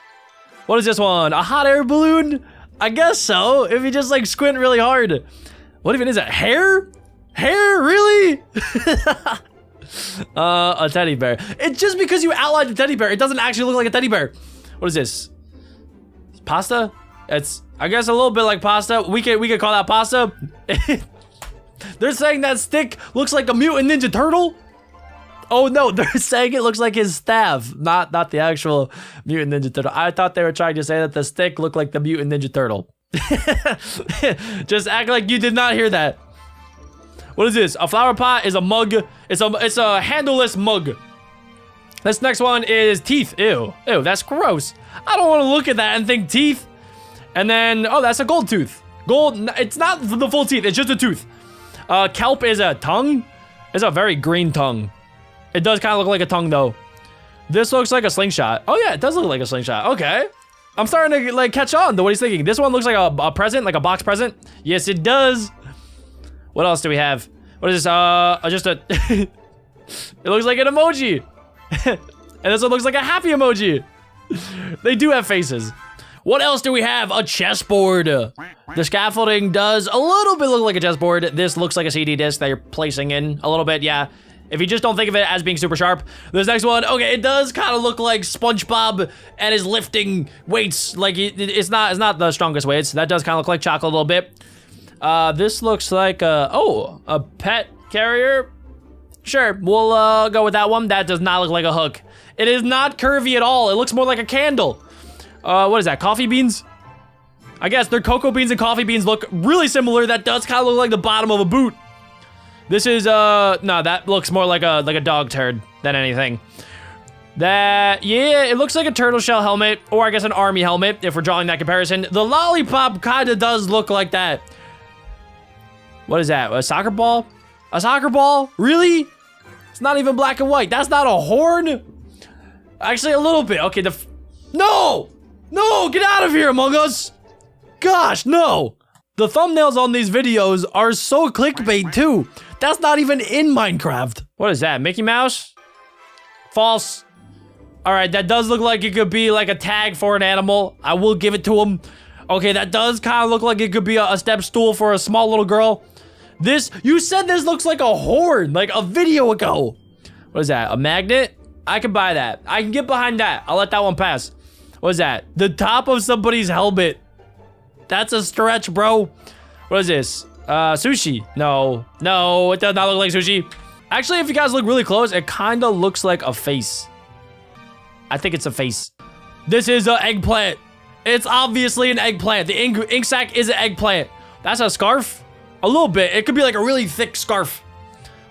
What is this one? A hot air balloon? I guess so, if you just like squint really hard. What even is it? Hair? Hair, really? A teddy bear. It's just because you outlined the teddy bear, it doesn't actually look like a teddy bear. What is this? Pasta? It's, I guess, a little bit like pasta. We could call that pasta. They're saying that stick looks like a mutant ninja turtle. Oh no, they're saying it looks like his staff, not the actual mutant ninja turtle. I thought they were trying to say that the stick looked like the mutant ninja turtle. Just act like you did not hear that. What is this? A flower pot is a mug. It's a handleless mug. This next one is teeth. Ew, that's gross. I don't want to look at that and think teeth. And then, oh, that's a gold tooth. Gold, it's not the full teeth, it's just a tooth. Kelp is a tongue. It's a very green tongue. It does kind of look like a tongue though. This looks like a slingshot. Oh yeah, it does look like a slingshot. Okay. I'm starting to like catch on to what he's thinking. This one looks like a present, like a box present. Yes, it does. What else do we have? What is this? Just a, it looks like an emoji. And this one looks like a happy emoji. They do have faces. What else do we have? A chessboard. The scaffolding does a little bit look like a chessboard. This looks like a CD disc that you're placing in a little bit, yeah. If you just don't think of it as being super sharp. This next one, okay, it does kind of look like SpongeBob and is lifting weights. Like, it's not the strongest weights. That does kind of look like chocolate a little bit. This looks like a pet carrier. Sure, we'll go with that one. That does not look like a hook. It is not curvy at all. It looks more like a candle. What is that, coffee beans? I guess their cocoa beans and coffee beans look really similar. That does kind of look like the bottom of a boot. This is, no, that looks more like a dog turd than anything. That, yeah, it looks like a turtle shell helmet, or I guess an army helmet, if we're drawing that comparison. The lollipop kind of does look like that. What is that, a soccer ball? A soccer ball? Really? It's not even black and white. That's not a horn? Actually, a little bit. Okay, no! No, get out of here, Among Us! Gosh, no! The thumbnails on these videos are so clickbait, too. That's not even in Minecraft. What is that, Mickey Mouse? False. All right, that does look like it could be like a tag for an animal. I will give it to him. Okay, that does kind of look like it could be a step stool for a small little girl. This, you said this looks like a horn, like a video ago. What is that, a magnet? I can buy that. I can get behind that. I'll let that one pass. What is that? The top of somebody's helmet. That's a stretch, bro. What is this? Sushi. No, it does not look like sushi. Actually, if you guys look really close, it kind of looks like a face. I think it's a face. This is an eggplant. It's obviously an eggplant. The ink sac is an eggplant. That's a scarf? A little bit. It could be like a really thick scarf.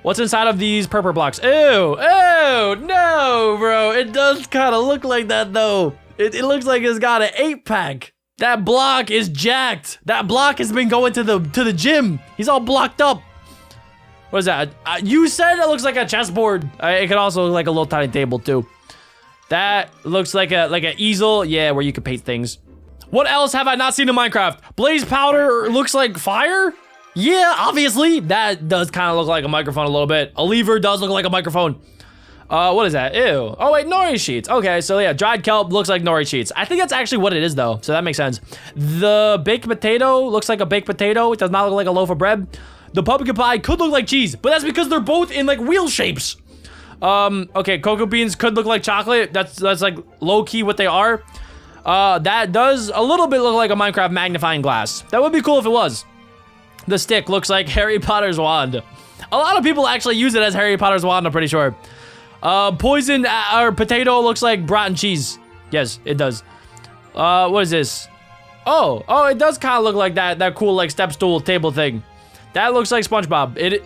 What's inside of these purple blocks? Ew, no, bro. It does kind of look like that, though. It looks like it's got an 8-pack. That block is jacked. That block has been going to the gym. He's all blocked up. What is that? You said it looks like a chessboard. It could also look like a little tiny table, too. That looks like an easel. Yeah, where you could paint things. What else have I not seen in Minecraft? Blaze powder looks like fire? Yeah, obviously. That does kind of look like a microphone a little bit. A lever does look like a microphone. What is that? Ew. Oh, wait, nori sheets. Okay, so yeah, dried kelp looks like nori sheets. I think that's actually what it is, though, so that makes sense. The baked potato looks like a baked potato. It does not look like a loaf of bread. The pumpkin pie could look like cheese, but that's because they're both in, like, wheel shapes. Okay, cocoa beans could look like chocolate. That's like, low-key what they are. That does a little bit look like a Minecraft magnifying glass. That would be cool if it was. The stick looks like Harry Potter's wand. A lot of people actually use it as Harry Potter's wand, I'm pretty sure. Poison or potato looks like rotten cheese. Yes, it does. What is this? Oh, it does kind of look like that cool like step stool table thing. That looks like SpongeBob.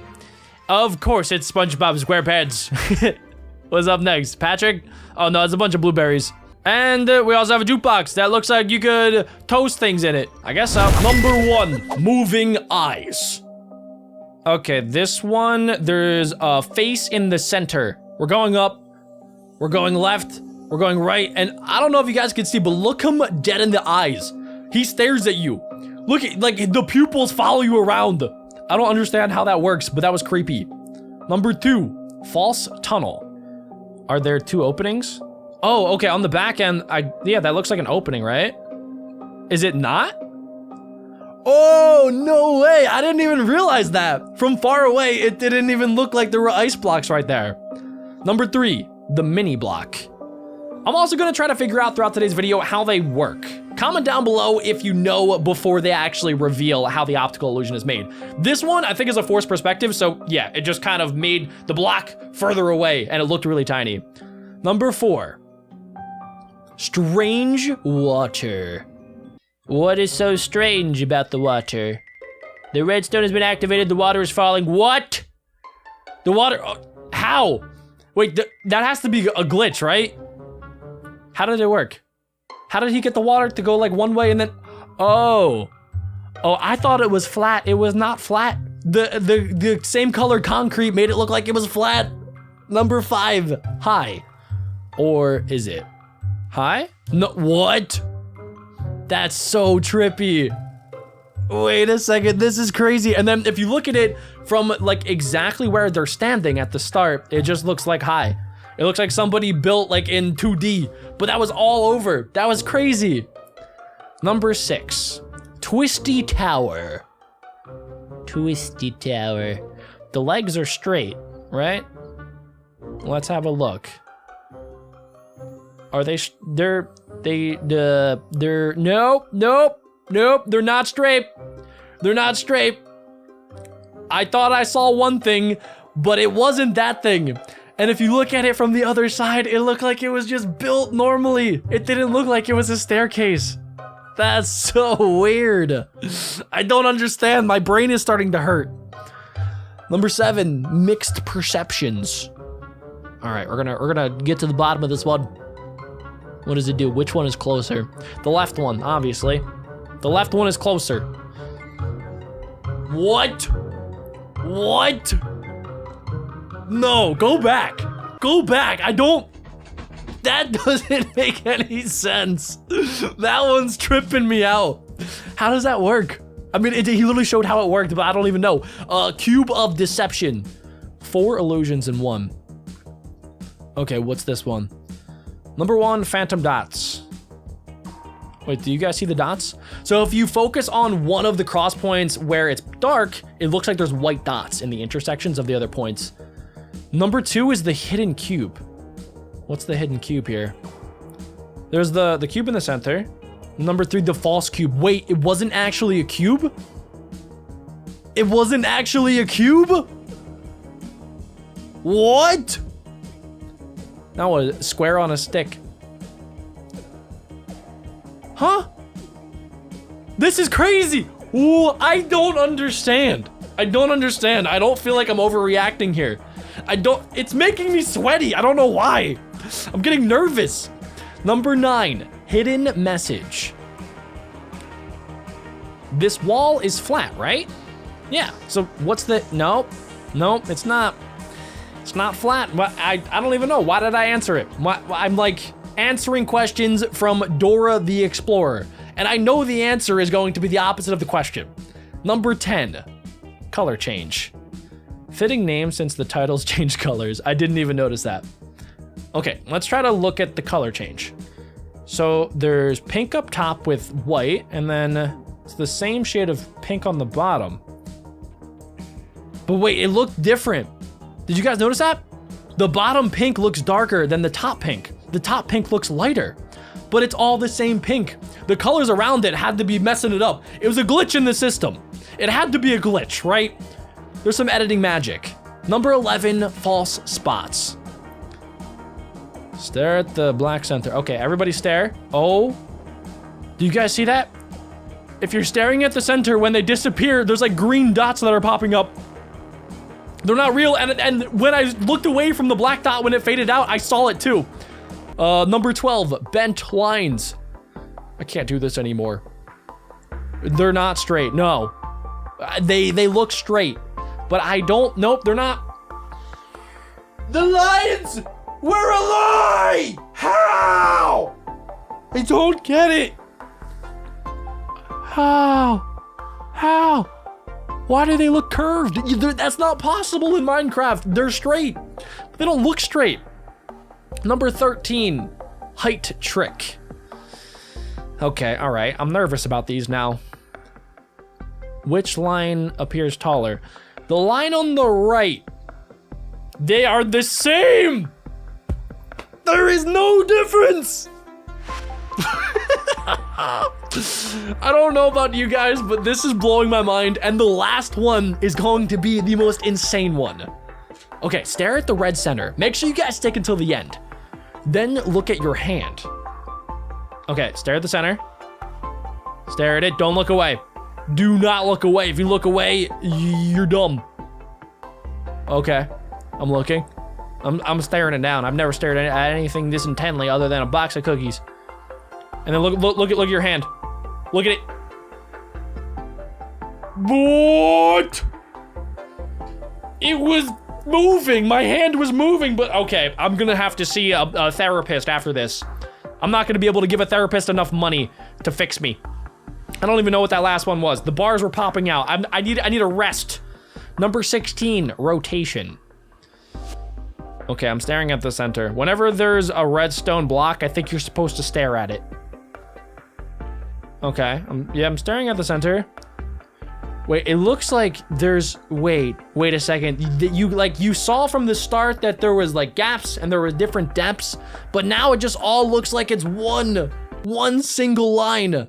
Of course, it's SpongeBob SquarePants. What's up next? Patrick? Oh no, it's a bunch of blueberries. And we also have a jukebox that looks like you could toast things in it. I guess so. Number 1, moving eyes. Okay, this one, there's a face in the center. We're going up, we're going left, we're going right, and I don't know if you guys can see, but look him dead in the eyes. He stares at you. Look at, like, the pupils follow you around. I don't understand how that works, but that was creepy. Number 2, false tunnel. Are there 2 openings? Oh, okay, on the back end, yeah, that looks like an opening, right? Is it not? Oh, no way, I didn't even realize that. From far away, it didn't even look like there were ice blocks right there. Number 3, the mini block. I'm also gonna try to figure out throughout today's video how they work. Comment down below if you know before they actually reveal how the optical illusion is made. This one, I think, is a forced perspective, so yeah, it just kind of made the block further away, and it looked really tiny. Number 4. Strange water. What is so strange about the water? The redstone has been activated, the water is falling. What? The water, how? Wait, that has to be a glitch, right? How did it work? How did he get the water to go like one way and then, oh, I thought it was flat. It was not flat. The same color concrete made it look like it was flat. Number 5, high. Or is it high? No, what? That's so trippy. Wait a second, this is crazy. And then if you look at it from like exactly where they're standing at the start, it just looks like high. It looks like somebody built like in 2D, but that was all over. That was crazy. Number 6, twisty tower. Twisty tower. The legs are straight, right? Let's have a look. Are they, they're nope, they're not straight. They're not straight. I thought I saw one thing, but it wasn't that thing. And if you look at it from the other side, it looked like it was just built normally. It didn't look like it was a staircase. That's so weird. I don't understand. My brain is starting to hurt. Number 7, mixed perceptions. All right, we're gonna get to the bottom of this one. What does it do? Which one is closer? The left one, obviously. The left one is closer. What? What? No, go back. Go back. That doesn't make any sense. That one's tripping me out. How does that work? I mean, he literally showed how it worked, but I don't even know. Cube of deception. 4 illusions in 1. Okay, what's this one? Number 1, phantom dots. Wait, do you guys see the dots? So if you focus on one of the cross points where it's dark, it looks like there's white dots in the intersections of the other points. Number 2 is the hidden cube. What's the hidden cube here? There's the cube in the center. Number 3, the false cube. Wait, it wasn't actually a cube? It wasn't actually a cube? What? Now a square on a stick. Huh? This is crazy. Ooh, I don't understand. I don't understand. I don't feel like I'm overreacting here. It's making me sweaty. I don't know why. I'm getting nervous. Number 9, hidden message. This wall is flat, right? Yeah, so what's the, nope, it's not. It's not flat. I don't even know. Why did I answer it? I'm like answering questions from Dora the Explorer. And I know the answer is going to be the opposite of the question. Number 10, color change. Fitting name since the titles change colors. I didn't even notice that. Okay, let's try to look at the color change. So there's pink up top with white, and then it's the same shade of pink on the bottom. But wait, it looked different. Did you guys notice that? The bottom pink looks darker than the top pink. The top pink looks lighter, but it's all the same pink. The colors around it had to be messing it up. It was a glitch in the system. It had to be a glitch, right? There's some editing magic. Number 11, false spots. Stare at the black center. Okay, everybody stare. Oh, do you guys see that? If you're staring at the center, when they disappear, there's like green dots that are popping up. They're not real, and when I looked away from the black dot when it faded out, I saw it too. Number 12, bent lines. I can't do this anymore. They're not straight, no. They look straight, but I don't, nope, they're not. The lines were a lie! How? I don't get it. How? Why do they look curved? That's not possible in Minecraft. They're straight. They don't look straight. Number 13, height trick. Okay, all right. I'm nervous about these now. Which line appears taller? The line on the right. They are the same. There is no difference. I don't know about you guys, but this is blowing my mind, and the last one is going to be the most insane one. Okay, stare at the red center. Make sure you guys stick until the end. Then look at your hand. Okay, stare at the center. Stare at it, don't look away. Do not look away. If you look away, you're dumb. Okay, I'm looking. I'm staring it down. I've never stared at anything this intently other than a box of cookies. And then look at your hand. Look at it. What? It was moving. My hand was moving, but okay. I'm gonna have to see a therapist after this. I'm not gonna be able to give a therapist enough money to fix me. I don't even know what that last one was. The bars were popping out. I need a rest. Number 16, rotation. Okay, I'm staring at the center. Whenever there's a redstone block, I think you're supposed to stare at it. Okay, I'm staring at the center. Wait, it looks like there's, wait a second. You saw from the start that there was like gaps and there were different depths, but now it just all looks like it's one single line.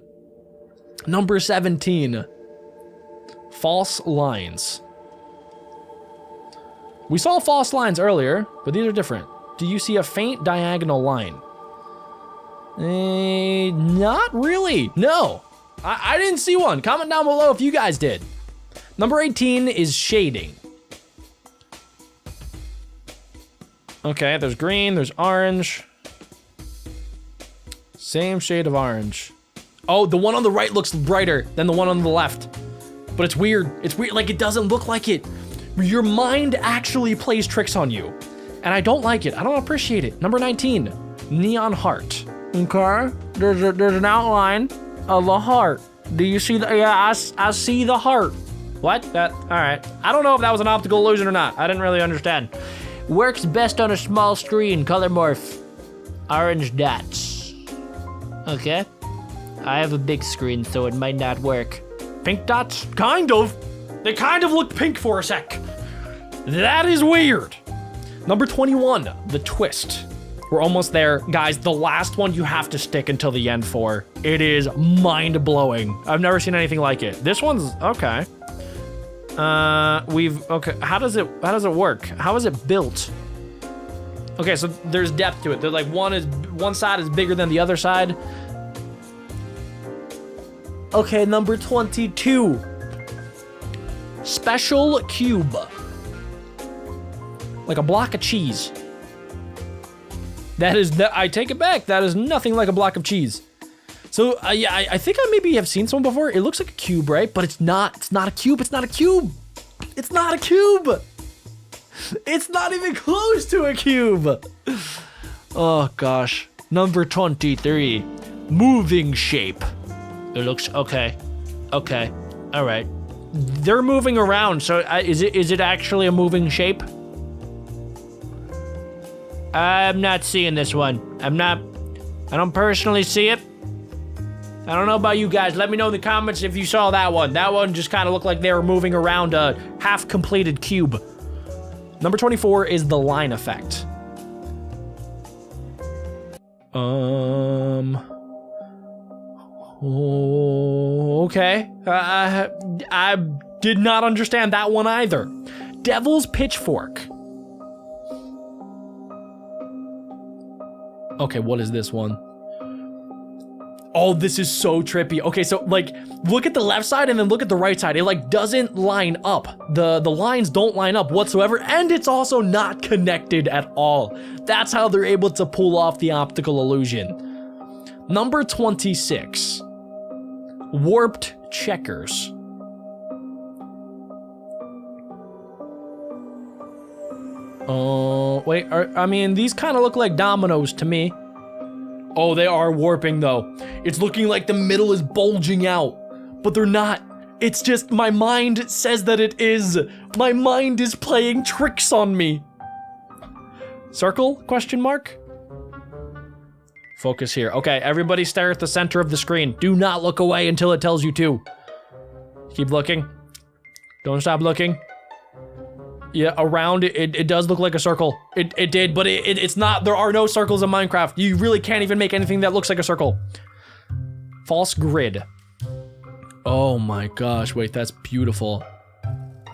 Number 17, false lines. We saw false lines earlier, but these are different. Do you see a faint diagonal line? Not really, no. I didn't see one. Comment down below if you guys did. Number 18 is shading. Okay, there's green, there's orange. Same shade of orange. Oh, the one on the right looks brighter than the one on the left. But it's weird. It's weird, like it doesn't look like it. Your mind actually plays tricks on you. And I don't like it, I don't appreciate it. Number 19, neon heart. Okay, there's an outline of a heart. Do you see the, yeah, I see the heart. What? All right. I don't know if that was an optical illusion or not. I didn't really understand. Works best on a small screen, color morph. Orange dots. Okay. I have a big screen, so it might not work. Pink dots? Kind of. They kind of look pink for a sec. That is weird. Number 21, the twist. We're almost there. Guys, the last one you have to stick until the end for. It is mind-blowing. I've never seen anything like it. This one's, okay. Okay, how does it work? How is it built? Okay, so there's depth to it. There's like one side is bigger than the other side. Okay, number 22. Special cube. Like a block of cheese. I take it back. That is nothing like a block of cheese. So, yeah, I think I maybe have seen someone before. It looks like a cube, right? But it's not. It's not a cube. It's not a cube. It's not a cube. It's not even close to a cube. Oh, gosh. Number 23. Moving shape. It looks okay. Okay. All right. They're moving around. So, is it actually a moving shape? I'm not seeing this one. I don't personally see it. I don't know about you guys. Let me know in the comments if you saw that one. That one just kind of looked like they were moving around a half-completed cube. Number 24 is the line effect. Okay. I did not understand that one either. Devil's pitchfork. Okay, what is this one? Oh, this is so trippy. Okay, so like, look at the left side and then look at the right side. It like doesn't line up. The lines don't line up whatsoever, and it's also not connected at all. That's how they're able to pull off the optical illusion. Number 26. Warped checkers. Oh, wait, I mean, these kind of look like dominoes to me. Oh, they are warping though. It's looking like the middle is bulging out, but they're not. It's just my mind says that it is. My mind is playing tricks on me. Circle? Question mark? Focus here. Okay, everybody stare at the center of the screen. Do not look away until it tells you to. Keep looking. Don't stop looking. Yeah, around it, it does look like a circle. It did, but it's not. There are no circles in Minecraft. You really can't even make anything that looks like a circle. false grid. Oh my gosh, wait, that's beautiful.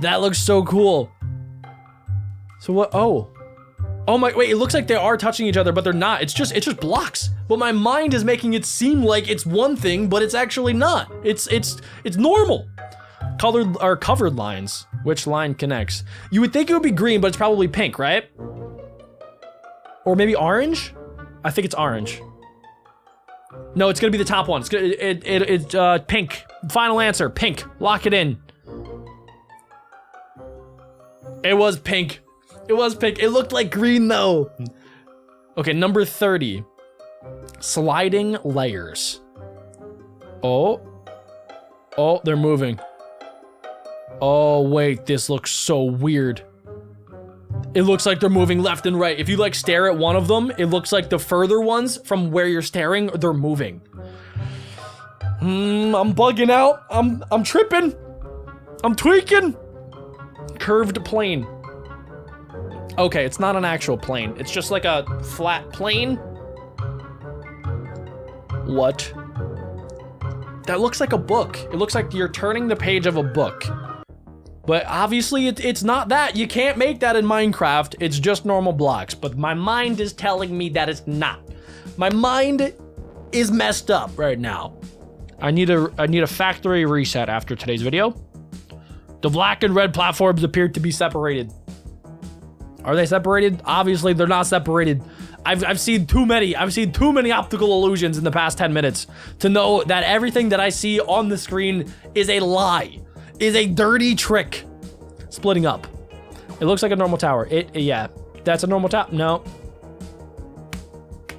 That looks so cool. So what, oh my, wait, it looks like they are touching each other, but they're not. It's just blocks. But my mind is making it seem like it's one thing, but it's actually not. It's normal. Colored or covered lines. Which line connects? You would think it would be green, but it's probably pink, right? Or maybe orange? I think it's orange. No, it's gonna be the top one. It's pink. Final answer, pink. Lock it in. It was pink. It was pink. It looked like green though. Okay, number 30. Sliding layers. Oh, they're moving. Oh wait, this looks so weird. It looks like they're moving left and right. If you like stare at one of them, it looks like the further ones from where you're staring, they're moving. I'm bugging out. I'm tripping. I'm tweaking. Curved plane. Okay, it's not an actual plane. It's just like a flat plane. What? That looks like a book. It looks like you're turning the page of a book. But obviously it's not that. You can't make that in Minecraft. It's just normal blocks. But my mind is telling me that it's not. My mind is messed up right now. I need a factory reset after today's video. The black and red platforms appear to be separated. Are they separated? Obviously they're not separated. I've seen too many optical illusions in the past 10 minutes to know that everything that I see on the screen is a lie. Is a dirty trick. Splitting up. It looks like a normal tower. Yeah, that's a normal tower. No.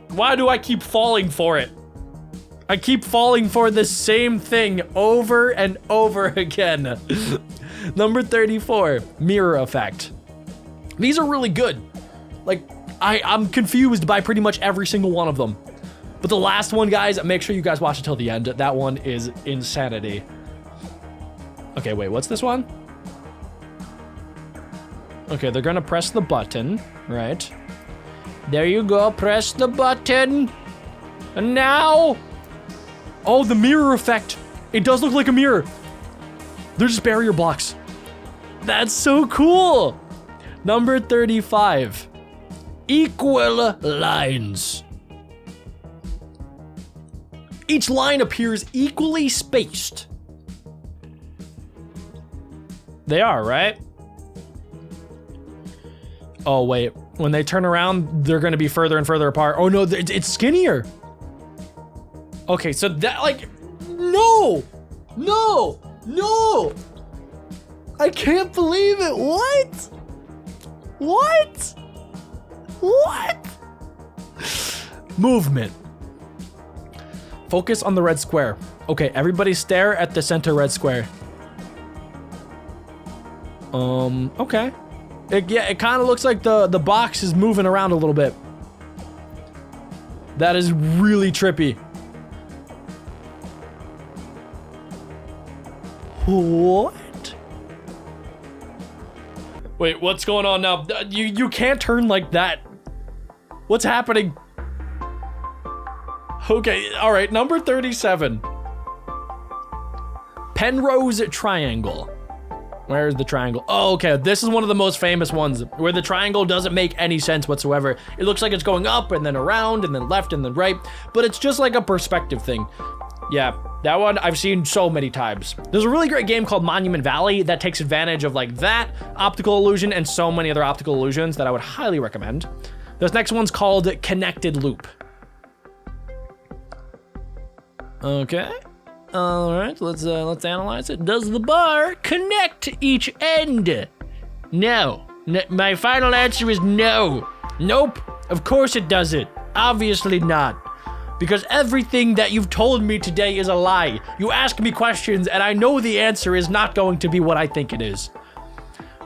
Why do I keep falling for it? I keep falling for the same thing over and over again. Number 34, mirror effect. These are really good. Like, I'm confused by pretty much every single one of them. But the last one, guys, make sure you guys watch it till the end. That one is insanity. Okay, wait, what's this one? Okay, they're gonna press the button, right? There you go, press the button. And now, oh, the mirror effect. It does look like a mirror. They're just barrier blocks. That's so cool. Number 35, equal lines. Each line appears equally spaced. They are, right? Oh, wait. When they turn around, they're gonna be further and further apart. Oh no, it's skinnier. Okay, so that, like, no! I can't believe it. What? Movement. Focus on the red square. Okay, everybody stare at the center red square. Okay. It kind of looks like the box is moving around a little bit. That is really trippy. What? Wait, what's going on now? You can't turn like that. What's happening? Okay, all right, number 37. Penrose triangle. Where's the triangle? Oh, okay, this is one of the most famous ones where the triangle doesn't make any sense whatsoever. It looks like it's going up and then around and then left and then right, but it's just like a perspective thing. Yeah, that one I've seen so many times. There's a really great game called Monument Valley that takes advantage of like that optical illusion and so many other optical illusions that I would highly recommend. This next one's called Connected Loop. Okay. All right, let's analyze it. Does the bar connect each end? No. My final answer is no. Nope. Of course it doesn't. Obviously not. Because everything that you've told me today is a lie. You ask me questions and I know the answer is not going to be what I think it is.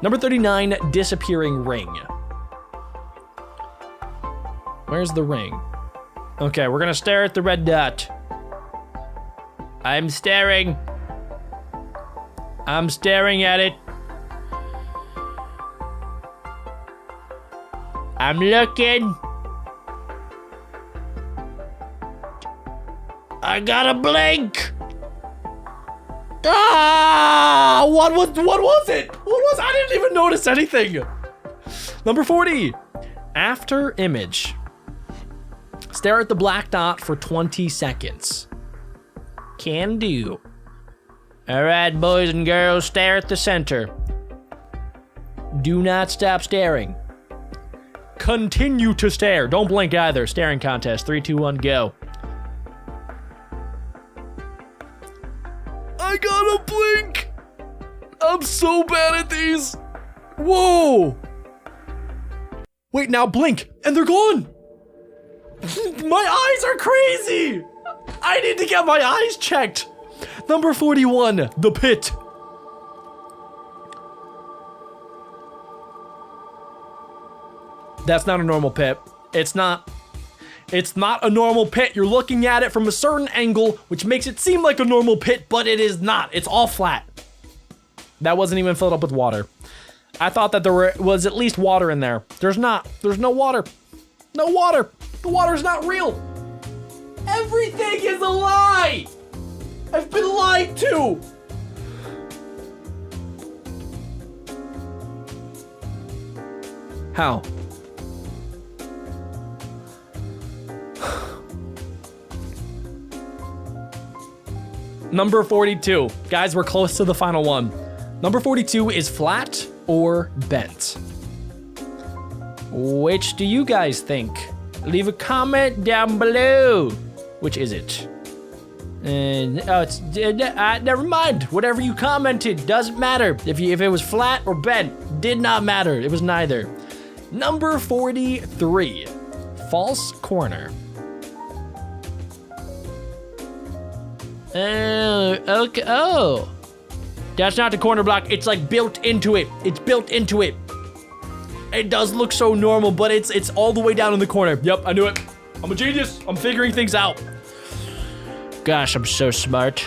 Number 39, disappearing ring. Where's the ring? Okay, we're gonna stare at the red dot. I'm staring. I'm staring at it. I'm looking. I gotta blink. Ah, what was it? I didn't even notice anything. Number 40, after image. Stare at the black dot for 20 seconds. Can do. All right, boys and girls, stare at the center. Do not stop staring. Continue to stare. Don't blink either. Staring contest. 3, 2, 1, go. I gotta blink. I'm so bad at these. Whoa. Wait, now blink, and they're gone. My eyes are crazy. I need to get my eyes checked. Number 41, the pit. That's not a normal pit. It's not a normal pit. You're looking at it from a certain angle, which makes it seem like a normal pit, but it is not. It's all flat. That wasn't even filled up with water. I thought that there was at least water in there. There's not. There's no water. No water. The water's not real. Everything is a lie. I've been lied to. How? Number 42. Guys, we're close to the final one. Number 42 is flat or bent. Which do you guys think? Leave a comment down below. Which is it? Never mind. Whatever you commented doesn't matter. If it was flat or bent, did not matter. It was neither. Number 43, false corner. Okay. Oh, that's not the corner block. It's like built into it. It's built into it. It does look so normal, but it's all the way down in the corner. Yep, I knew it. I'm a genius. I'm figuring things out. Gosh, I'm so smart.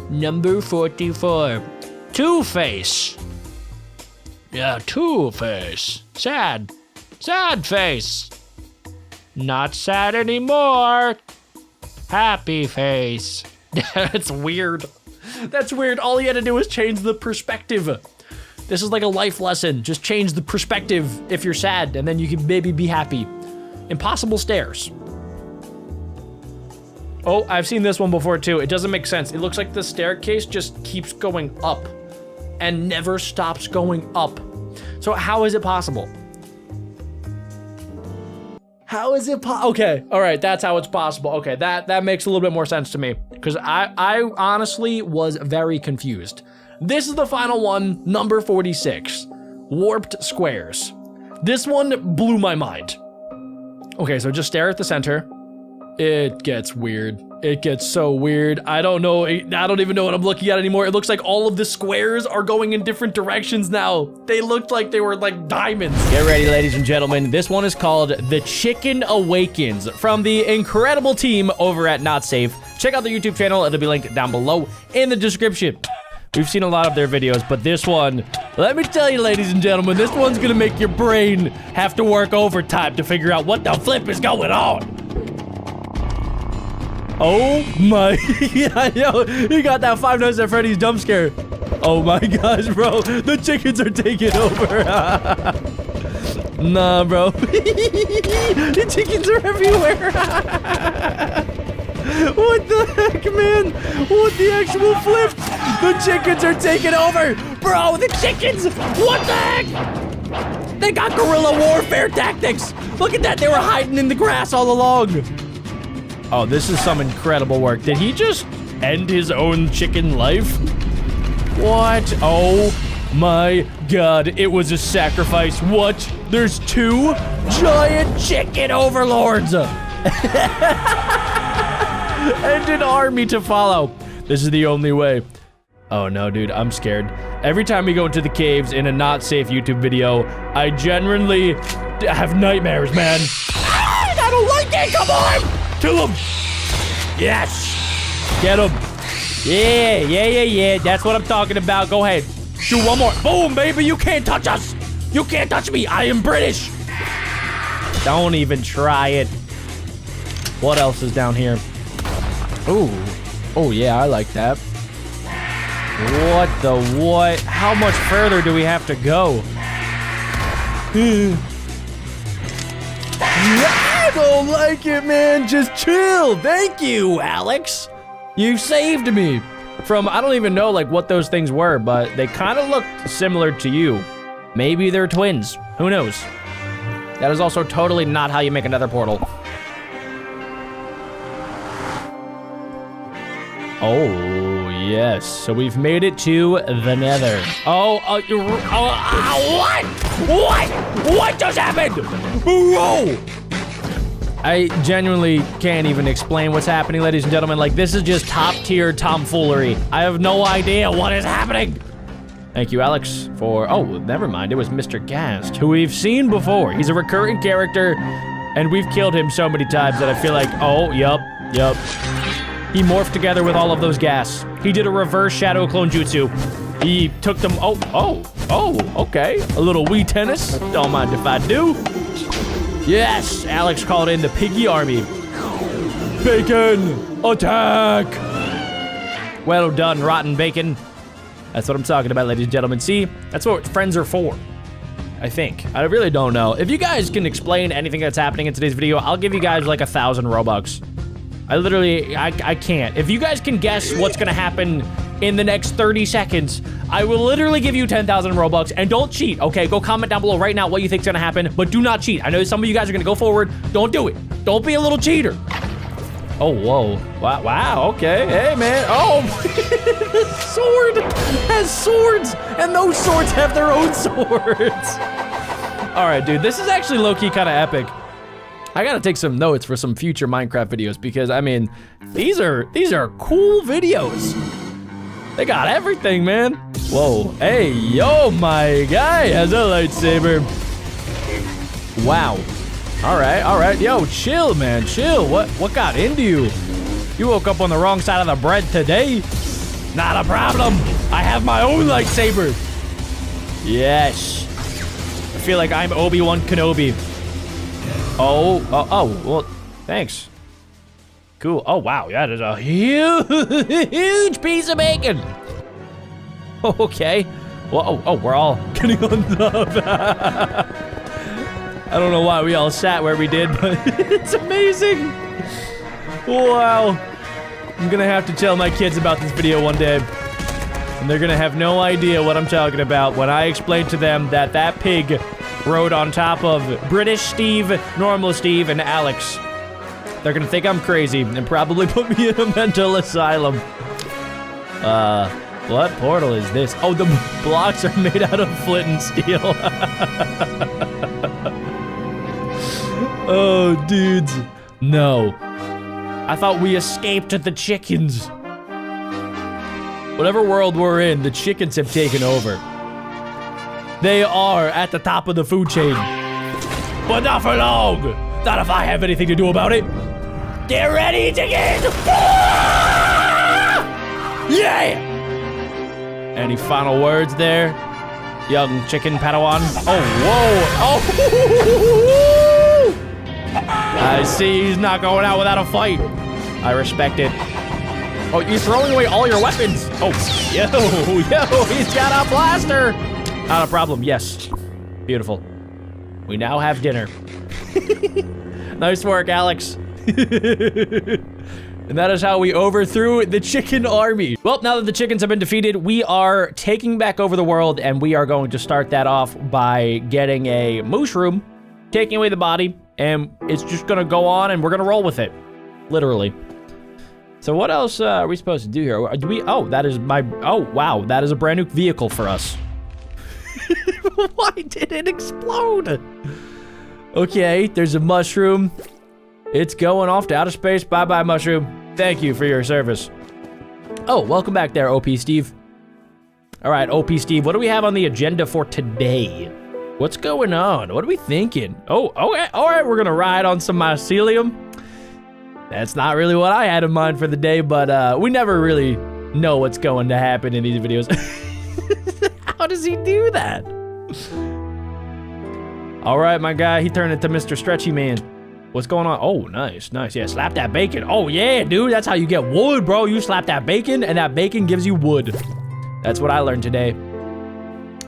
Number 44, Two-Face. Yeah, Two-Face. Sad. Sad face. Not sad anymore. Happy face. That's weird. That's weird. All you had to do was change the perspective. This is like a life lesson. Just change the perspective if you're sad, and then you can maybe be happy. Impossible stairs. Oh, I've seen this one before too. It doesn't make sense. It looks like the staircase just keeps going up and never stops going up. So how is it possible? How is it okay, all right, that's how it's possible. Okay, that makes a little bit more sense to me, because I honestly was very confused. This is the final one, number 46, warped squares. This one blew my mind. Okay, so just stare at the center. It gets weird. It gets so weird. I don't even know what I'm looking at anymore. It looks like all of the squares are going in different directions now. They looked like they were like diamonds. Get ready, ladies and gentlemen. This one is called The Chicken Awakens from the incredible team over at Not Safe. Check out their YouTube channel. It'll be linked down below in the description. We've seen a lot of their videos, but this one, let me tell you, ladies and gentlemen, this one's gonna make your brain have to work overtime to figure out what the flip is going on. Oh my, yeah, I know. He got that Five Nights at Freddy's jump scare. Oh my gosh, bro. The chickens are taking over. Nah, bro. The chickens are everywhere. What the heck, man? What the actual flip? The chickens are taking over. Bro, the chickens. What the heck? They got guerrilla warfare tactics. Look at that. They were hiding in the grass all along. Oh, this is some incredible work. Did he just end his own chicken life? What? Oh my God, it was a sacrifice. What? There's 2 giant chicken overlords. And an army to follow. This is the only way. Oh no, dude, I'm scared. Every time we go into the caves in a Not Safe YouTube video, I genuinely have nightmares, man. I don't like it, come on! Kill him! Yes! Get him! Yeah. That's what I'm talking about. Go ahead. Do one more. Boom, baby! You can't touch us! You can't touch me! I am British! Don't even try it. What else is down here? Ooh. Oh, yeah, I like that. What the what? How much further do we have to go? I don't like it, man. Just chill. Thank you, Alex. You saved me from, I don't even know like what those things were, but they kind of looked similar to you. Maybe they're twins. Who knows? That is also totally not how you make another portal. Oh, yes. So we've made it to the Nether. What? What just happened? Whoa! I genuinely can't even explain what's happening, ladies and gentlemen. Like, this is just top tier tomfoolery. I have no idea what is happening. Thank you, Alex, for, oh, never mind. It was Mr. Gast, who we've seen before. He's a recurring character, and we've killed him so many times that I feel like, oh, yup. He morphed together with all of those gas. He did a reverse shadow clone jutsu. He took them, okay. A little Wii tennis, don't mind if I do. Yes, Alex called in the piggy army. Bacon, attack! Well done, rotten bacon. That's what I'm talking about, ladies and gentlemen. See, that's what friends are for, I think. I really don't know. If you guys can explain anything that's happening in today's video, I'll give you guys like 1,000 Robux. I can't. If you guys can guess what's gonna happen in the next 30 seconds, I will literally give you 10,000 Robux, and don't cheat, okay? Go comment down below right now what you think's gonna happen, but do not cheat. I know some of you guys are gonna go forward. Don't do it. Don't be a little cheater. Oh, whoa. Wow, okay. Hey, man. Oh, the sword has swords, and those swords have their own swords. All right, dude, this is actually low-key kind of epic. I gotta take some notes for some future Minecraft videos because, I mean, these are cool videos. They got everything, man. Whoa, hey, yo, my guy has a lightsaber. Wow. All right, yo, chill, man, chill. What got into you? You woke up on the wrong side of the bread today? Not a problem. I have my own lightsaber. Yes. I feel like I'm Obi-Wan Kenobi. Oh, well, thanks. Cool. Oh, wow, yeah, there's a huge piece of bacon. Okay. Well, oh, we're all getting on top. I don't know why we all sat where we did, but it's amazing. Wow. I'm gonna have to tell my kids about this video one day. And they're gonna have no idea what I'm talking about when I explain to them that that pig rode on top of British Steve, normal Steve, and Alex. They're gonna think I'm crazy and probably put me in a mental asylum. What portal is this? Oh, the blocks are made out of flint and steel. Oh, dudes. No. I thought we escaped the chickens. Whatever world we're in, the chickens have taken over. They are at the top of the food chain. But not for long. Not if I have anything to do about it. Get ready, chickens! Yeah! Any final words there, young chicken Padawan? Oh, whoa! Oh! I see he's not going out without a fight. I respect it. Oh, you're throwing away all your weapons. Oh, yo, he's got a blaster. Not a problem, yes. Beautiful. We now have dinner. Nice work, Alex. And that is how we overthrew the chicken army. Well, now that the chickens have been defeated, we are taking back over the world, and we are going to start that off by getting a mushroom, taking away the body, and it's just gonna go on, and we're gonna roll with it. Literally. So what else are we supposed to do here? Do we, oh, that is my, oh, wow, that is a brand new vehicle for us. Why did it explode? Okay, there's a mushroom. It's going off to outer space. Bye-bye, mushroom. Thank you for your service. Oh, welcome back there, OP Steve. All right, OP Steve, what do we have on the agenda for today? What's going on? What are we thinking? Oh, okay, all right, we're gonna ride on some mycelium. That's not really what I had in mind for the day, but we never really know what's going to happen in these videos. How does he do that? All right, my guy, he turned into Mr. Stretchy Man. What's going on? Oh, nice, nice. Yeah, slap that bacon. Oh, yeah, dude. That's how you get wood, bro. You slap that bacon, and that bacon gives you wood. That's what I learned today.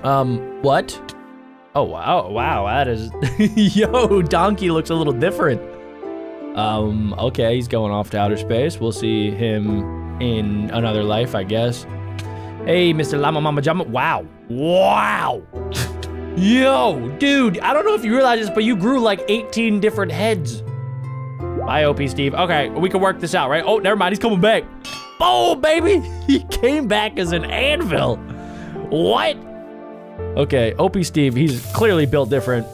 What? Oh, wow. Wow, that is... Yo, Donkey looks a little different. Okay, he's going off to outer space. We'll see him in another life, I guess. Hey, Mr. Llama Mama Jama. Wow. Wow. Yo, dude, I don't know if you realize this, but you grew like 18 different heads. Bye, OP Steve. Okay, we can work this out, right? Oh, never mind, he's coming back. Oh, baby, he came back as an anvil. What? Okay, OP Steve, he's clearly built different.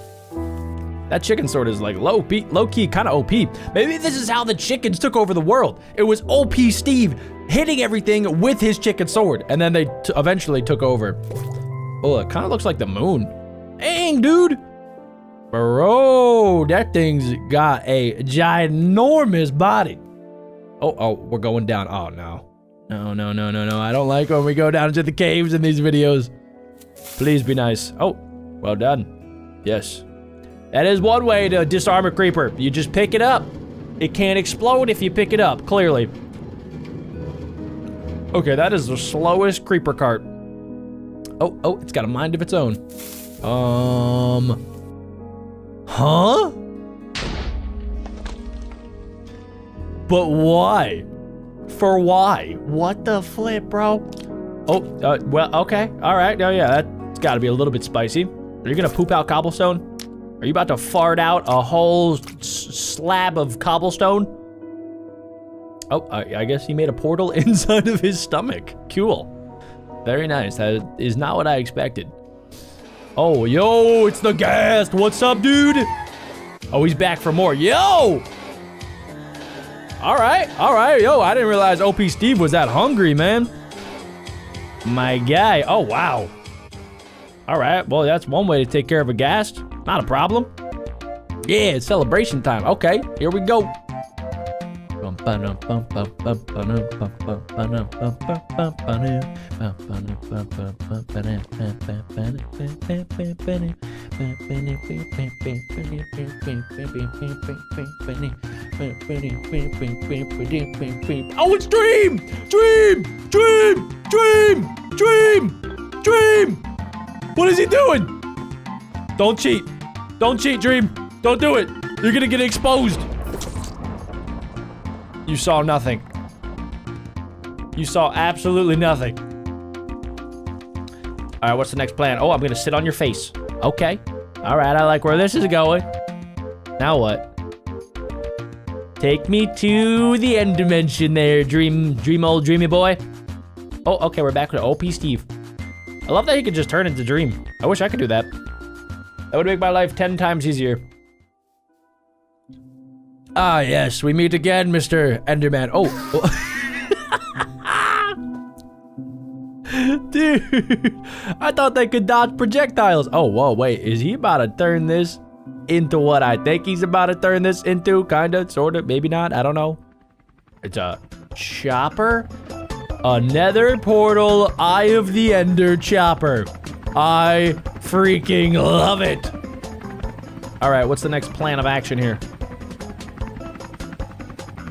That chicken sword is like low-key, kind of OP. Maybe this is how the chickens took over the world. It was OP Steve hitting everything with his chicken sword, and then they eventually took over. Oh, it kind of looks like the moon. Dang, dude. Bro, that thing's got a ginormous body. Oh, we're going down. Oh, no. No. I don't like when we go down into the caves in these videos. Please be nice. Oh, well done. Yes. That is one way to disarm a creeper. You just pick it up. It can't explode if you pick it up, clearly. Okay, that is the slowest creeper cart. Oh, it's got a mind of its own. Huh? But why? For why? What the flip, bro? Oh, well, okay. All right. Oh, yeah, that's got to be a little bit spicy. Are you going to poop out cobblestone? Are you about to fart out a whole slab of cobblestone? Oh, I guess he made a portal inside of his stomach. Cool. Very nice. That is not what I expected. Oh, yo, it's the ghast. What's up, dude? Oh, he's back for more. Yo! All right. Yo, I didn't realize OP Steve was that hungry, man. My guy. Oh, wow. All right. Well, that's one way to take care of a ghast. Not a problem. Yeah, it's celebration time. Okay, here we go. Oh, it's Dream! Dream! What is he doing? Don't cheat. Don't cheat, Dream. Don't do it. You're gonna get exposed. You saw nothing. You saw absolutely nothing. All right, what's the next plan? Oh, I'm gonna sit on your face. Okay. All right, I like where this is going. Now what? Take me to the end dimension there, old dreamy boy. Oh, okay, we're back with OP Steve. I love that he could just turn into Dream. I wish I could do that. That would make my life 10 times easier. Ah, yes, we meet again, Mr. Enderman. Oh. Dude, I thought they could dodge projectiles. Oh, whoa, wait, is he about to turn this into what I think he's about to turn this into? Kinda, sorta, maybe not, I don't know. It's a chopper? A nether portal Eye of the Ender chopper. I freaking love it. All right, what's the next plan of action here?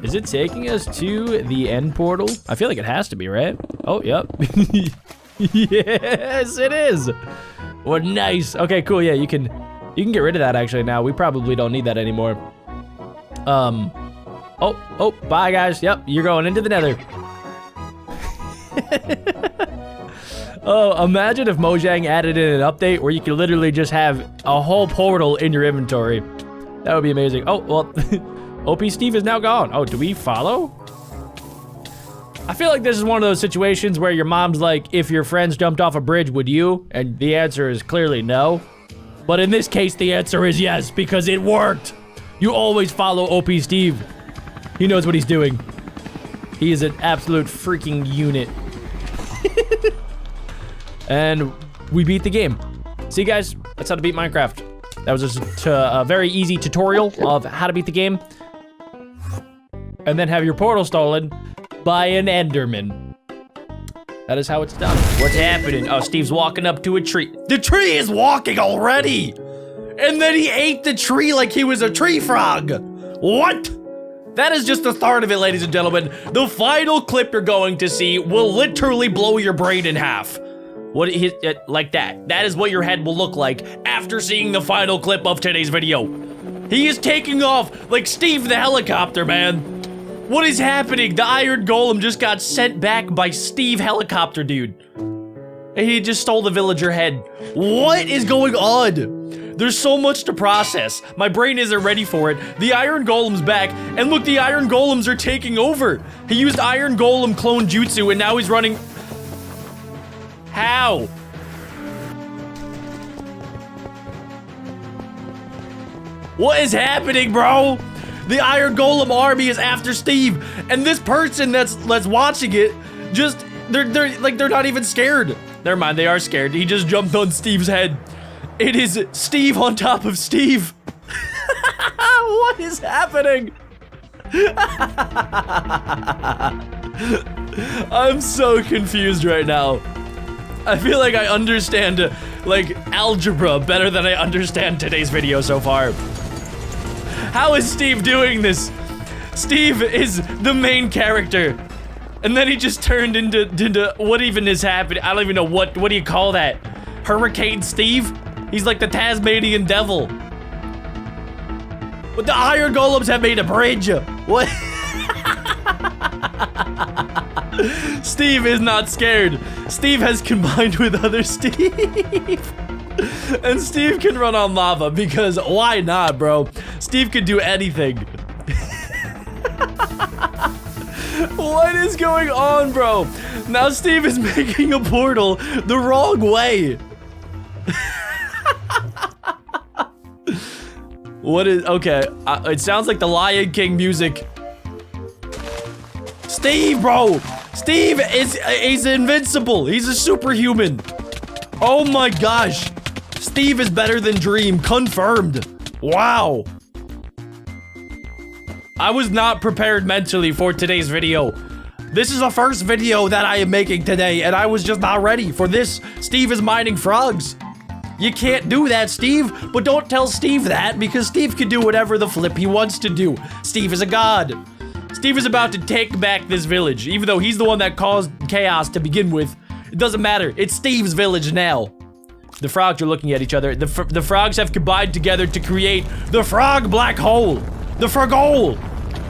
Is it taking us to the end portal? I feel like it has to be, right? Oh, yep. Yes, it is. Well, nice. Okay, cool. Yeah, you can get rid of that actually now. We probably don't need that anymore. Oh, bye guys. Yep, you're going into the nether. Oh, imagine if Mojang added in an update where you could literally just have a whole portal in your inventory. That would be amazing. Oh, well, OP Steve is now gone. Oh, do we follow? I feel like this is one of those situations where your mom's like, if your friends jumped off a bridge, would you? And the answer is clearly no. But in this case, the answer is yes, because it worked. You always follow OP Steve. He knows what he's doing. He is an absolute freaking unit. And we beat the game. See, guys, that's how to beat Minecraft. That was just a very easy tutorial of how to beat the game. And then have your portal stolen by an Enderman. That is how it's done. What's happening? Oh, Steve's walking up to a tree. The tree is walking already! And then he ate the tree like he was a tree frog! What? That is just the start of it, ladies and gentlemen. The final clip you're going to see will literally blow your brain in half. What, like that. That is what your head will look like after seeing the final clip of today's video. He is taking off like Steve the helicopter, man. What is happening? The Iron Golem just got sent back by Steve Helicopter Dude. And he just stole the villager head. What is going on? There's so much to process. My brain isn't ready for it. The Iron Golem's back, and look, the Iron Golems are taking over. He used Iron Golem clone jutsu, and now he's running... How? What is happening, bro? The Iron Golem army is after Steve, and this person that's watching it, just they're not even scared. Never mind, they are scared. He just jumped on Steve's head. It is Steve on top of Steve. What is happening? I'm so confused right now. I feel like I understand, like, algebra better than I understand today's video so far. How is Steve doing this? Steve is the main character. And then he just turned into what even is happening? I don't even know what do you call that? Hurricane Steve? He's like the Tasmanian devil. But the Iron Golems have made a bridge. What? Steve is not scared. Steve has combined with other Steve. And Steve can run on lava because why not, bro? Steve can do anything. What is going on, bro? Now Steve is making a portal the wrong way. What is, okay, it sounds like the Lion King music. Steve, bro! Steve he's invincible. He's a superhuman. Oh my gosh. Steve is better than Dream, confirmed. Wow. I was not prepared mentally for today's video. This is the first video that I am making today, and I was just not ready for this. Steve is mining frogs. You can't do that, Steve, but don't tell Steve that, because Steve can do whatever the flip he wants to do. Steve is a god. Steve is about to take back this village, even though he's the one that caused chaos to begin with. It doesn't matter. It's Steve's village now. The frogs are looking at each other. The frogs have combined together to create the frog black hole. The frogole.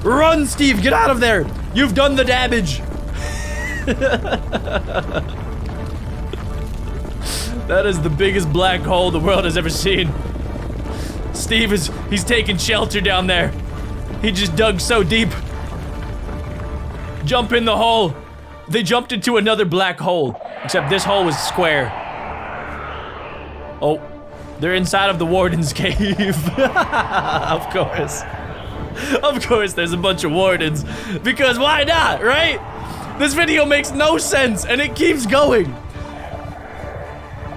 Run, Steve, get out of there. You've done the damage. That is the biggest black hole the world has ever seen. Steve he's taking shelter down there. He just dug so deep. Jump in the hole. They jumped into another black hole, except this hole was square. Oh, they're inside of the warden's cave. Of course. Of course there's a bunch of wardens, because why not, right? This video makes no sense, and it keeps going.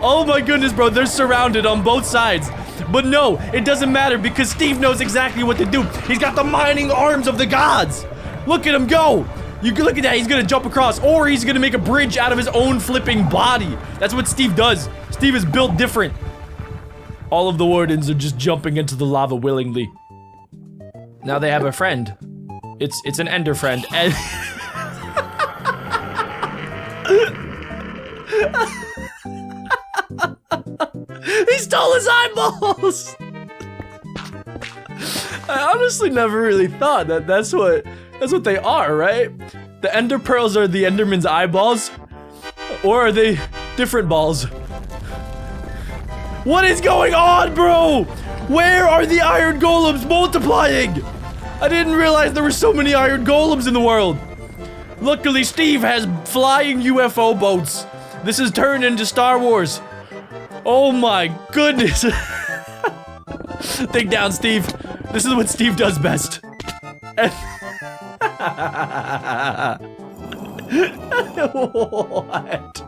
Oh my goodness, bro, they're surrounded on both sides. But no, it doesn't matter, because Steve knows exactly what to do. He's got the mining arms of the gods. Look at him go. You can look at that, he's gonna jump across, or he's gonna make a bridge out of his own flipping body. That's what Steve does. Steve is built different. All of the wardens are just jumping into the lava willingly. Now they have a friend. It's an ender friend. And he stole his eyeballs! I honestly never really thought that's what they are, right? The ender pearls are the enderman's eyeballs? Or are they different balls? What is going on, bro? Where are the iron golems multiplying? I didn't realize there were so many iron golems in the world. Luckily, Steve has flying UFO boats. This has turned into Star Wars. Oh my goodness. Think down, Steve. This is what Steve does best. What?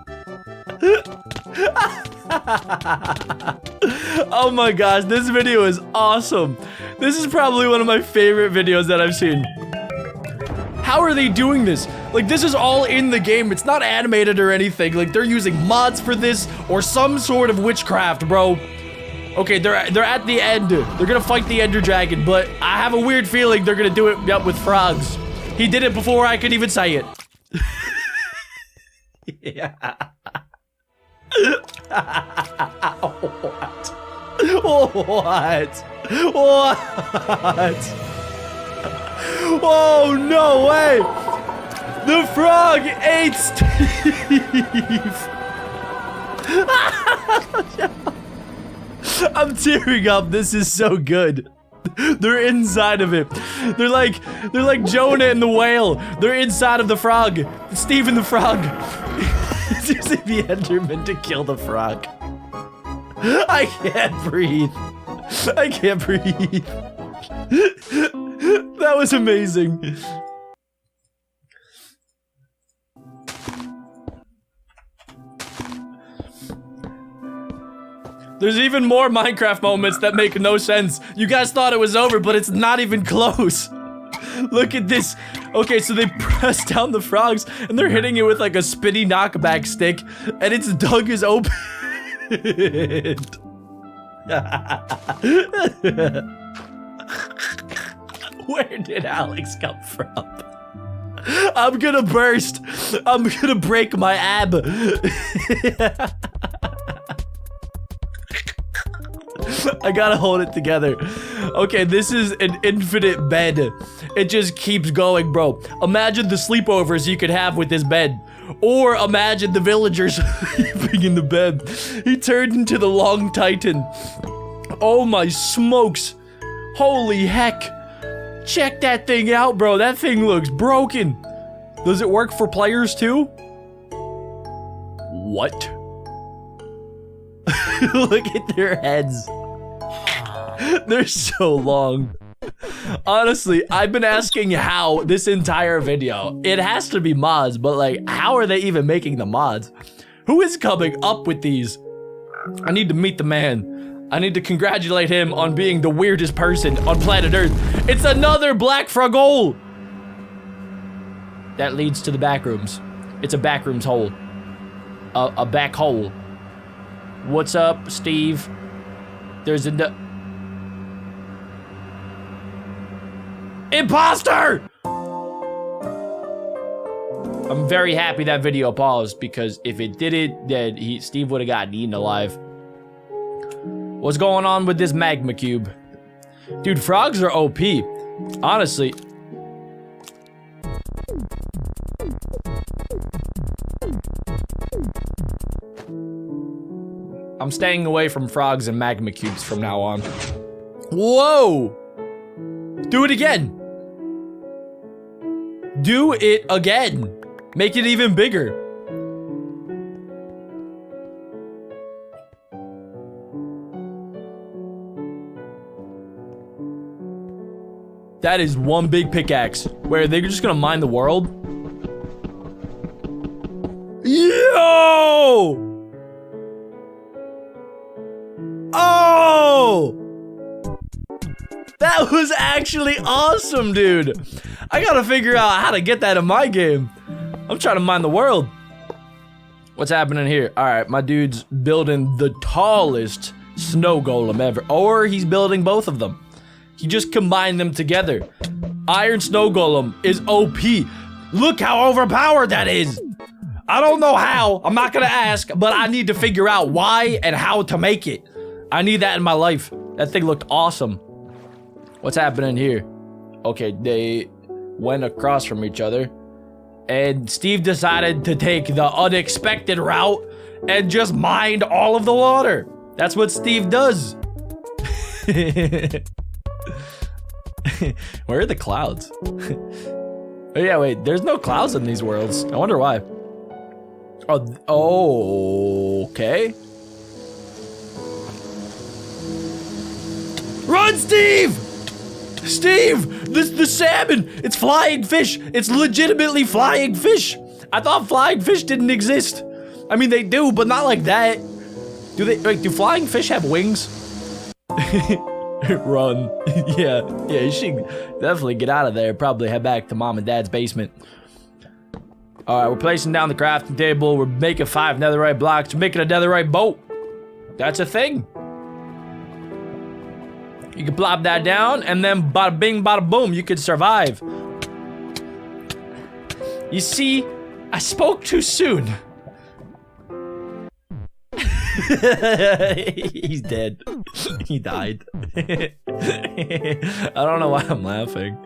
Oh my gosh, this video is awesome. This is probably one of my favorite videos that I've seen. How are they doing this? Like, this is all in the game. It's not animated or anything. Like, they're using mods for this or some sort of witchcraft, bro. Okay, they're at the end. They're gonna fight the Ender Dragon, but I have a weird feeling they're gonna do it with frogs. He did it before I could even say it. Yeah. What? What? What? Oh, no way! The frog ate Steve! I'm tearing up. This is so good. They're inside of it. They're like Jonah and the whale. They're inside of the frog. Steve and the frog. It's using the Enderman to kill the frog. I can't breathe. I can't breathe. That was amazing. There's even more Minecraft moments that make no sense. You guys thought it was over, but it's not even close. Look at this. Okay, so they press down the frogs, and they're hitting it with like a spinny knockback stick, and its dug is open. Where did Alex come from? I'm gonna burst. I'm gonna break my ab. I gotta hold it together. Okay, this is an infinite bed. It just keeps going, bro. Imagine the sleepovers you could have with this bed. Or imagine the villagers sleeping in the bed. He turned into the Long Titan. Oh my smokes. Holy heck. Check that thing out, bro. That thing looks broken. Does it work for players too? What? Look at their heads. They're so long. Honestly, I've been asking how this entire video. It has to be mods, but like, how are they even making the mods? Who is coming up with these? I need to meet the man. I need to congratulate him on being the weirdest person on planet Earth. It's another black frogole. That leads to the back rooms. It's a back rooms hole. A back hole. What's up, Steve? There's a... Imposter! I'm very happy that video paused, because if it didn't, then Steve would have gotten eaten alive. What's going on with this magma cube? Dude, frogs are OP. Honestly. I'm staying away from frogs and magma cubes from now on. Whoa! Do it again. Do it again. Make it even bigger. That is one big pickaxe. Where they're just gonna mine the world? Yo! Oh! That was actually awesome, dude. I gotta figure out how to get that in my game. I'm trying to mine the world. What's happening here? All right, my dude's building the tallest snow golem ever. Or he's building both of them. He just combined them together. Iron snow golem is OP. Look how overpowered that is. I don't know how. I'm not gonna ask, but I need to figure out why and how to make it. I need that in my life. That thing looked awesome. What's happening here? Okay, they went across from each other. And Steve decided to take the unexpected route and just mined all of the water. That's what Steve does. Where are the clouds? Oh yeah, wait, there's no clouds in these worlds. I wonder why. Oh, okay. Run, Steve! Steve! The salmon! It's flying fish! It's legitimately flying fish! I thought flying fish didn't exist. I mean, they do, but not like that. Do they? Wait, do flying fish have wings? Run. Yeah, you should definitely get out of there. Probably head back to mom and dad's basement. Alright, we're placing down the crafting table. We're making 5 netherite blocks. We're making a netherite boat. That's a thing. You can plop that down, and then bada bing, bada boom, you could survive. You see, I spoke too soon. He's dead. He died. I don't know why I'm laughing.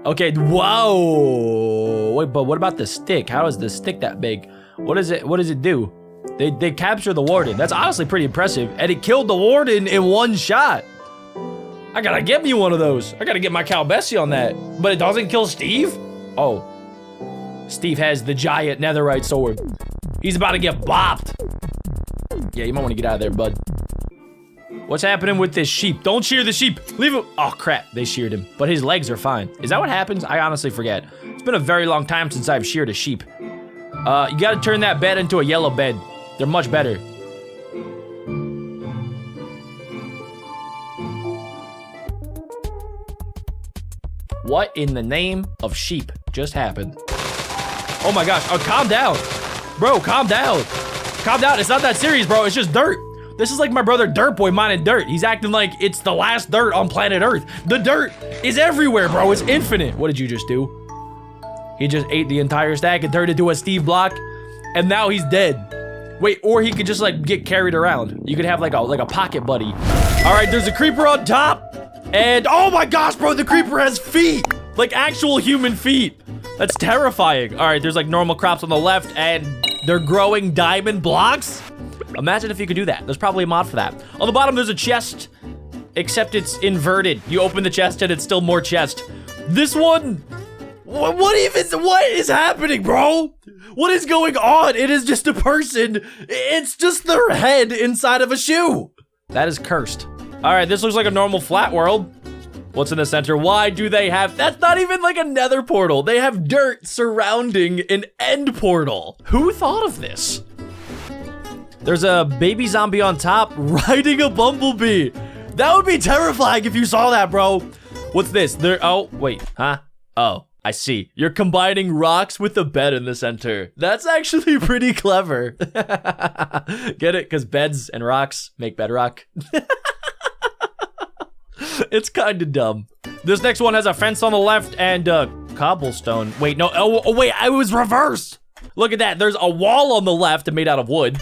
Okay, whoa. Wait, but what about the stick? How is the stick that big? What is it? What does it do? They capture the warden. That's honestly pretty impressive. And it killed the warden in one shot. I gotta get me one of those. I gotta get my Cal Bessie on that. But it doesn't kill Steve? Oh. Steve has the giant netherite sword. He's about to get bopped. Yeah, you might want to get out of there, bud. What's happening with this sheep? Don't shear the sheep. Leave him. Oh, crap. They sheared him. But his legs are fine. Is that what happens? I honestly forget. It's been a very long time since I've sheared a sheep. You gotta turn that bed into a yellow bed. They're much better. What in the name of sheep just happened? Oh my gosh. Oh, calm down. Bro, calm down. Calm down. It's not that serious, bro. It's just dirt. This is like my brother Dirt Boy mining dirt. He's acting like it's the last dirt on planet Earth. The dirt is everywhere, bro. It's infinite. What did you just do? He just ate the entire stack and turned it into a Steve block, and now he's dead. Wait, or he could just like get carried around. You could have like a pocket buddy. All right, there's a creeper on top, and oh my gosh, bro, the creeper has feet, like actual human feet. That's terrifying. All right, there's like normal crops on the left, and they're growing diamond blocks. Imagine if you could do that. There's probably a mod for that. On the bottom, there's a chest, except it's inverted. You open the chest and it's still more chest. This one, what is happening, bro? What is going on? It is just a person. It's just their head inside of a shoe. That is cursed. All right, this looks like a normal flat world. What's in the center? Why do they have, that's not even like a nether portal. They have dirt surrounding an end portal. Who thought of this? There's a baby zombie on top riding a bumblebee. That would be terrifying if you saw that, bro. What's this? Oh, wait, huh? Oh, I see. You're combining rocks with a bed in the center. That's actually pretty clever. Get it? Because beds and rocks make bedrock. It's kind of dumb. This next one has a fence on the left and cobblestone. Wait, no. Oh, wait, I was reversed. Look at that. There's a wall on the left made out of wood.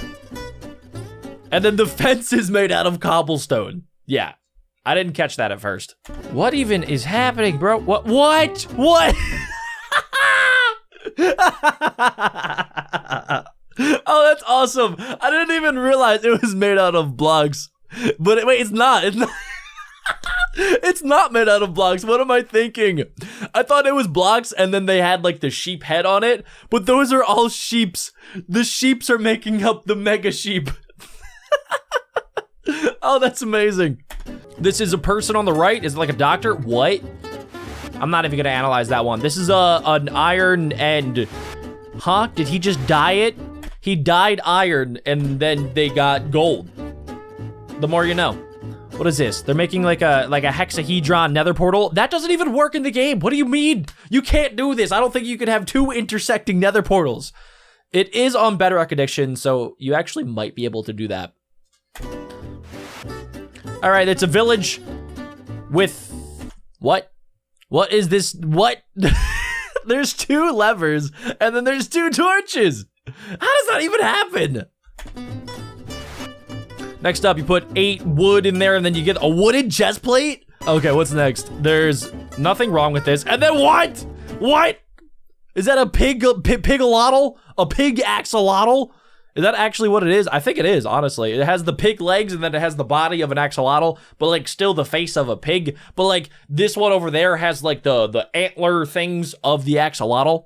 And then the fence is made out of cobblestone. Yeah, I didn't catch that at first. What even is happening, bro? What? Oh, that's awesome. I didn't even realize it was made out of blocks. But wait, it's not. It's not. It's not made out of blocks. What am I thinking? I thought it was blocks and then they had like the sheep head on it. But those are all sheeps. The sheeps are making up the mega sheep. Oh, that's amazing. This is a person on the right. Is it like a doctor? What? I'm not even gonna analyze that one. This is an iron and... Huh? Did he just dye it? He dyed iron and then they got gold. The more you know. What is this? They're making like a hexahedron nether portal. That doesn't even work in the game. What do you mean? You can't do this. I don't think you could have two intersecting nether portals. It is on Bedrock Addiction, so you actually might be able to do that. All right, it's a village with... What? What is this? What? There's two levers, and then there's two torches. How does that even happen? Next up, you put 8 wood in there, and then you get a wooden chest plate? Okay, what's next? There's nothing wrong with this. And then what? What? Is that a pig-alotl? A pig axolotl? Is that actually what it is? I think it is, honestly. It has the pig legs and then it has the body of an axolotl, but like still the face of a pig. But like this one over there has like the antler things of the axolotl.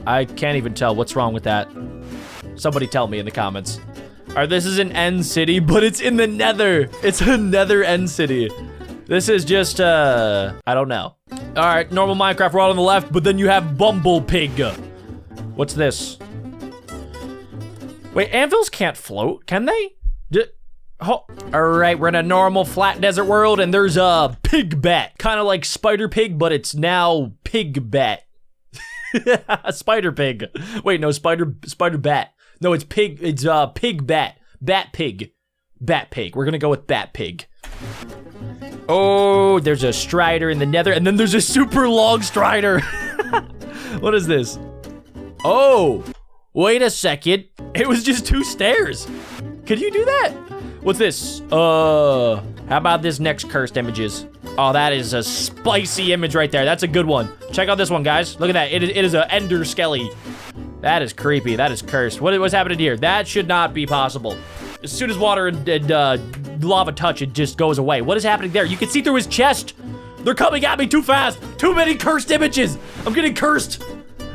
I can't even tell what's wrong with that. Somebody tell me in the comments. All right, this is an end city, but it's in the nether. It's a nether end city. This is just, I don't know. All right, normal Minecraft world on the left, but then you have Bumble Pig. What's this? Wait, anvils can't float, can they? All right, we're in a normal flat desert world, and there's a pig bat. Kind of like Spider Pig, but it's now pig bat. Spider Pig. Wait, no, spider bat. No, it's pig, it's pig bat. Bat pig. Bat pig. We're gonna go with bat pig. Oh, there's a strider in the nether, and then there's a super long strider. What is this? Oh, wait a second. It was just 2 stairs. Could you do that? What's this? How about this next cursed images? Oh, that is a spicy image right there. That's a good one. Check out this one, guys. Look at that. It is an ender skelly. That is creepy. That is cursed. What's happening here? That should not be possible. As soon as water and lava touch, it just goes away. What is happening there? You can see through his chest. They're coming at me too fast. Too many cursed images. I'm getting cursed.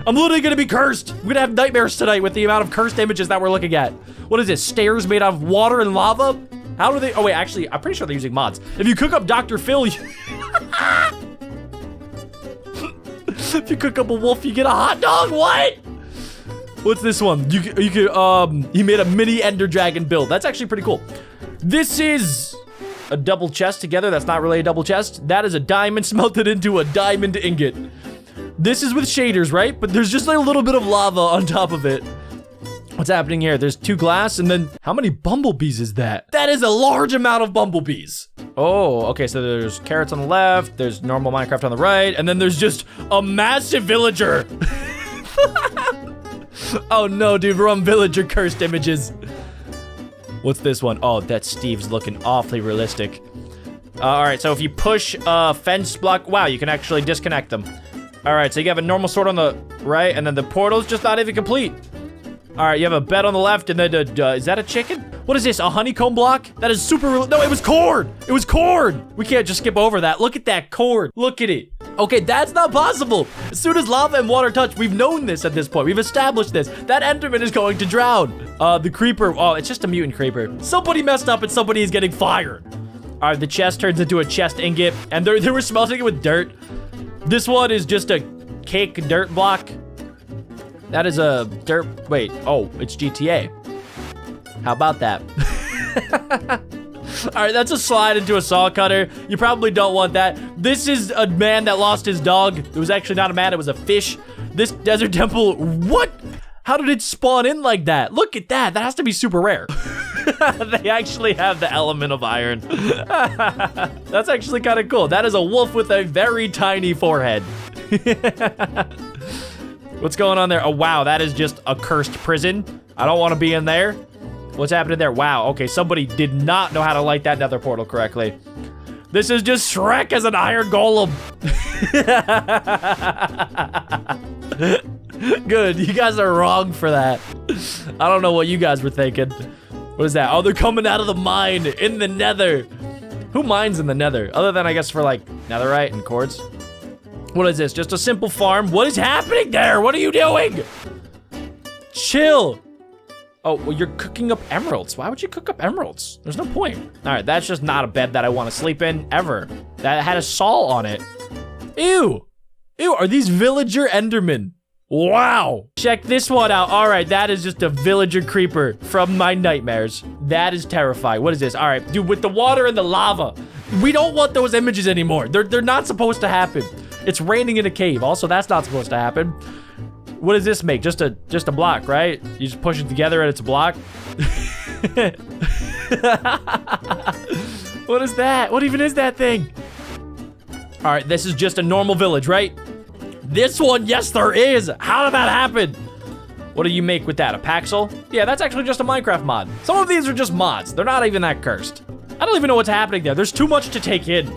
I'm literally gonna be cursed. We're gonna have nightmares tonight with the amount of cursed images that we're looking at. What is this? Stairs made out of water and lava? How do they? Oh wait, actually, I'm pretty sure they're using mods. If you cook up Dr. Phil, if you cook up a wolf, you get a hot dog. What? What's this one? You could he made a mini Ender Dragon build. That's actually pretty cool. This is a double chest together. That's not really a double chest. That is a diamond smelted into a diamond ingot. This is with shaders, right? But there's just like a little bit of lava on top of it. What's happening here? There's 2 glass, and then how many bumblebees is that? That is a large amount of bumblebees. Oh, okay, so there's carrots on the left, there's normal Minecraft on the right, and then there's just a massive villager. Oh no, dude, we're on villager cursed images. What's this one? Oh, that Steve's looking awfully realistic. All right, so if you push a fence block, wow, you can actually disconnect them. All right, so you have a normal sword on the right, and then the portal's just not even complete. All right, you have a bed on the left, and then is that a chicken? What is this, a honeycomb block? That is super, no, it was cord. It was cord. We can't just skip over that. Look at that cord. Look at it. Okay, that's not possible. As soon as lava and water touch, we've known this at this point. We've established this. That Enderman is going to drown. The creeper, oh, it's just a mutant creeper. Somebody messed up and somebody is getting fired. All right, the chest turns into a chest ingot, and they were smelting it with dirt. This one is just a cake dirt block. That is a dirt, wait, oh, it's GTA. How about that? All right, that's a slide into a saw cutter. You probably don't want that. This is a man that lost his dog. It was actually not a man, it was a fish. This desert temple, what? How did it spawn in like that? Look at that, that has to be super rare. They actually have the element of iron. That's actually kind of cool. That is a wolf with a very tiny forehead. What's going on there? Oh, wow, that is just a cursed prison. I don't want to be in there. What's happening there? Wow, okay, somebody did not know how to light that nether portal correctly. This is just Shrek as an iron golem. Good, you guys are wrong for that. I don't know what you guys were thinking. What is that? Oh, they're coming out of the mine in the nether. Who mines in the nether? Other than, I guess, for like netherite and quartz. What is this? Just a simple farm? What is happening there? What are you doing? Chill. Oh, well, you're cooking up emeralds. Why would you cook up emeralds? There's no point. All right, that's just not a bed that I want to sleep in ever. That had a saw on it. Ew. Ew, are these villager endermen? Wow. Check this one out. All right, that is just a villager creeper from my nightmares. That is terrifying. What is this? All right, dude, with the water and the lava. We don't want those images anymore. They're not supposed to happen. It's raining in a cave. Also, that's not supposed to happen. What does this make? Just a block, right? You just push it together and it's a block. What is that? What even is that thing? All right, this is just a normal village, right? This one, yes, there is. How did that happen? What do you make with that? A Paxel? Yeah, that's actually just a Minecraft mod. Some of these are just mods. They're not even that cursed. I don't even know what's happening there. There's too much to take in.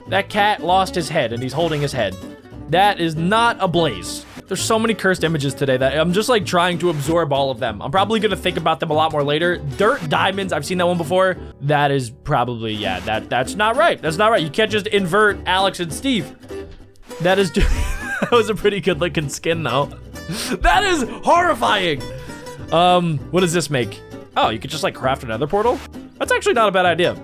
That cat lost his head and he's holding his head. That is not a blaze. There's so many cursed images today that I'm just like trying to absorb all of them. I'm probably gonna think about them a lot more later. Dirt diamonds, I've seen that one before. That is probably, yeah, that's not right. That's not right. You can't just invert Alex and Steve. That is just, that was a pretty good looking skin though. That is horrifying. What does this make? Oh, you could just like craft another portal? That's actually not a bad idea.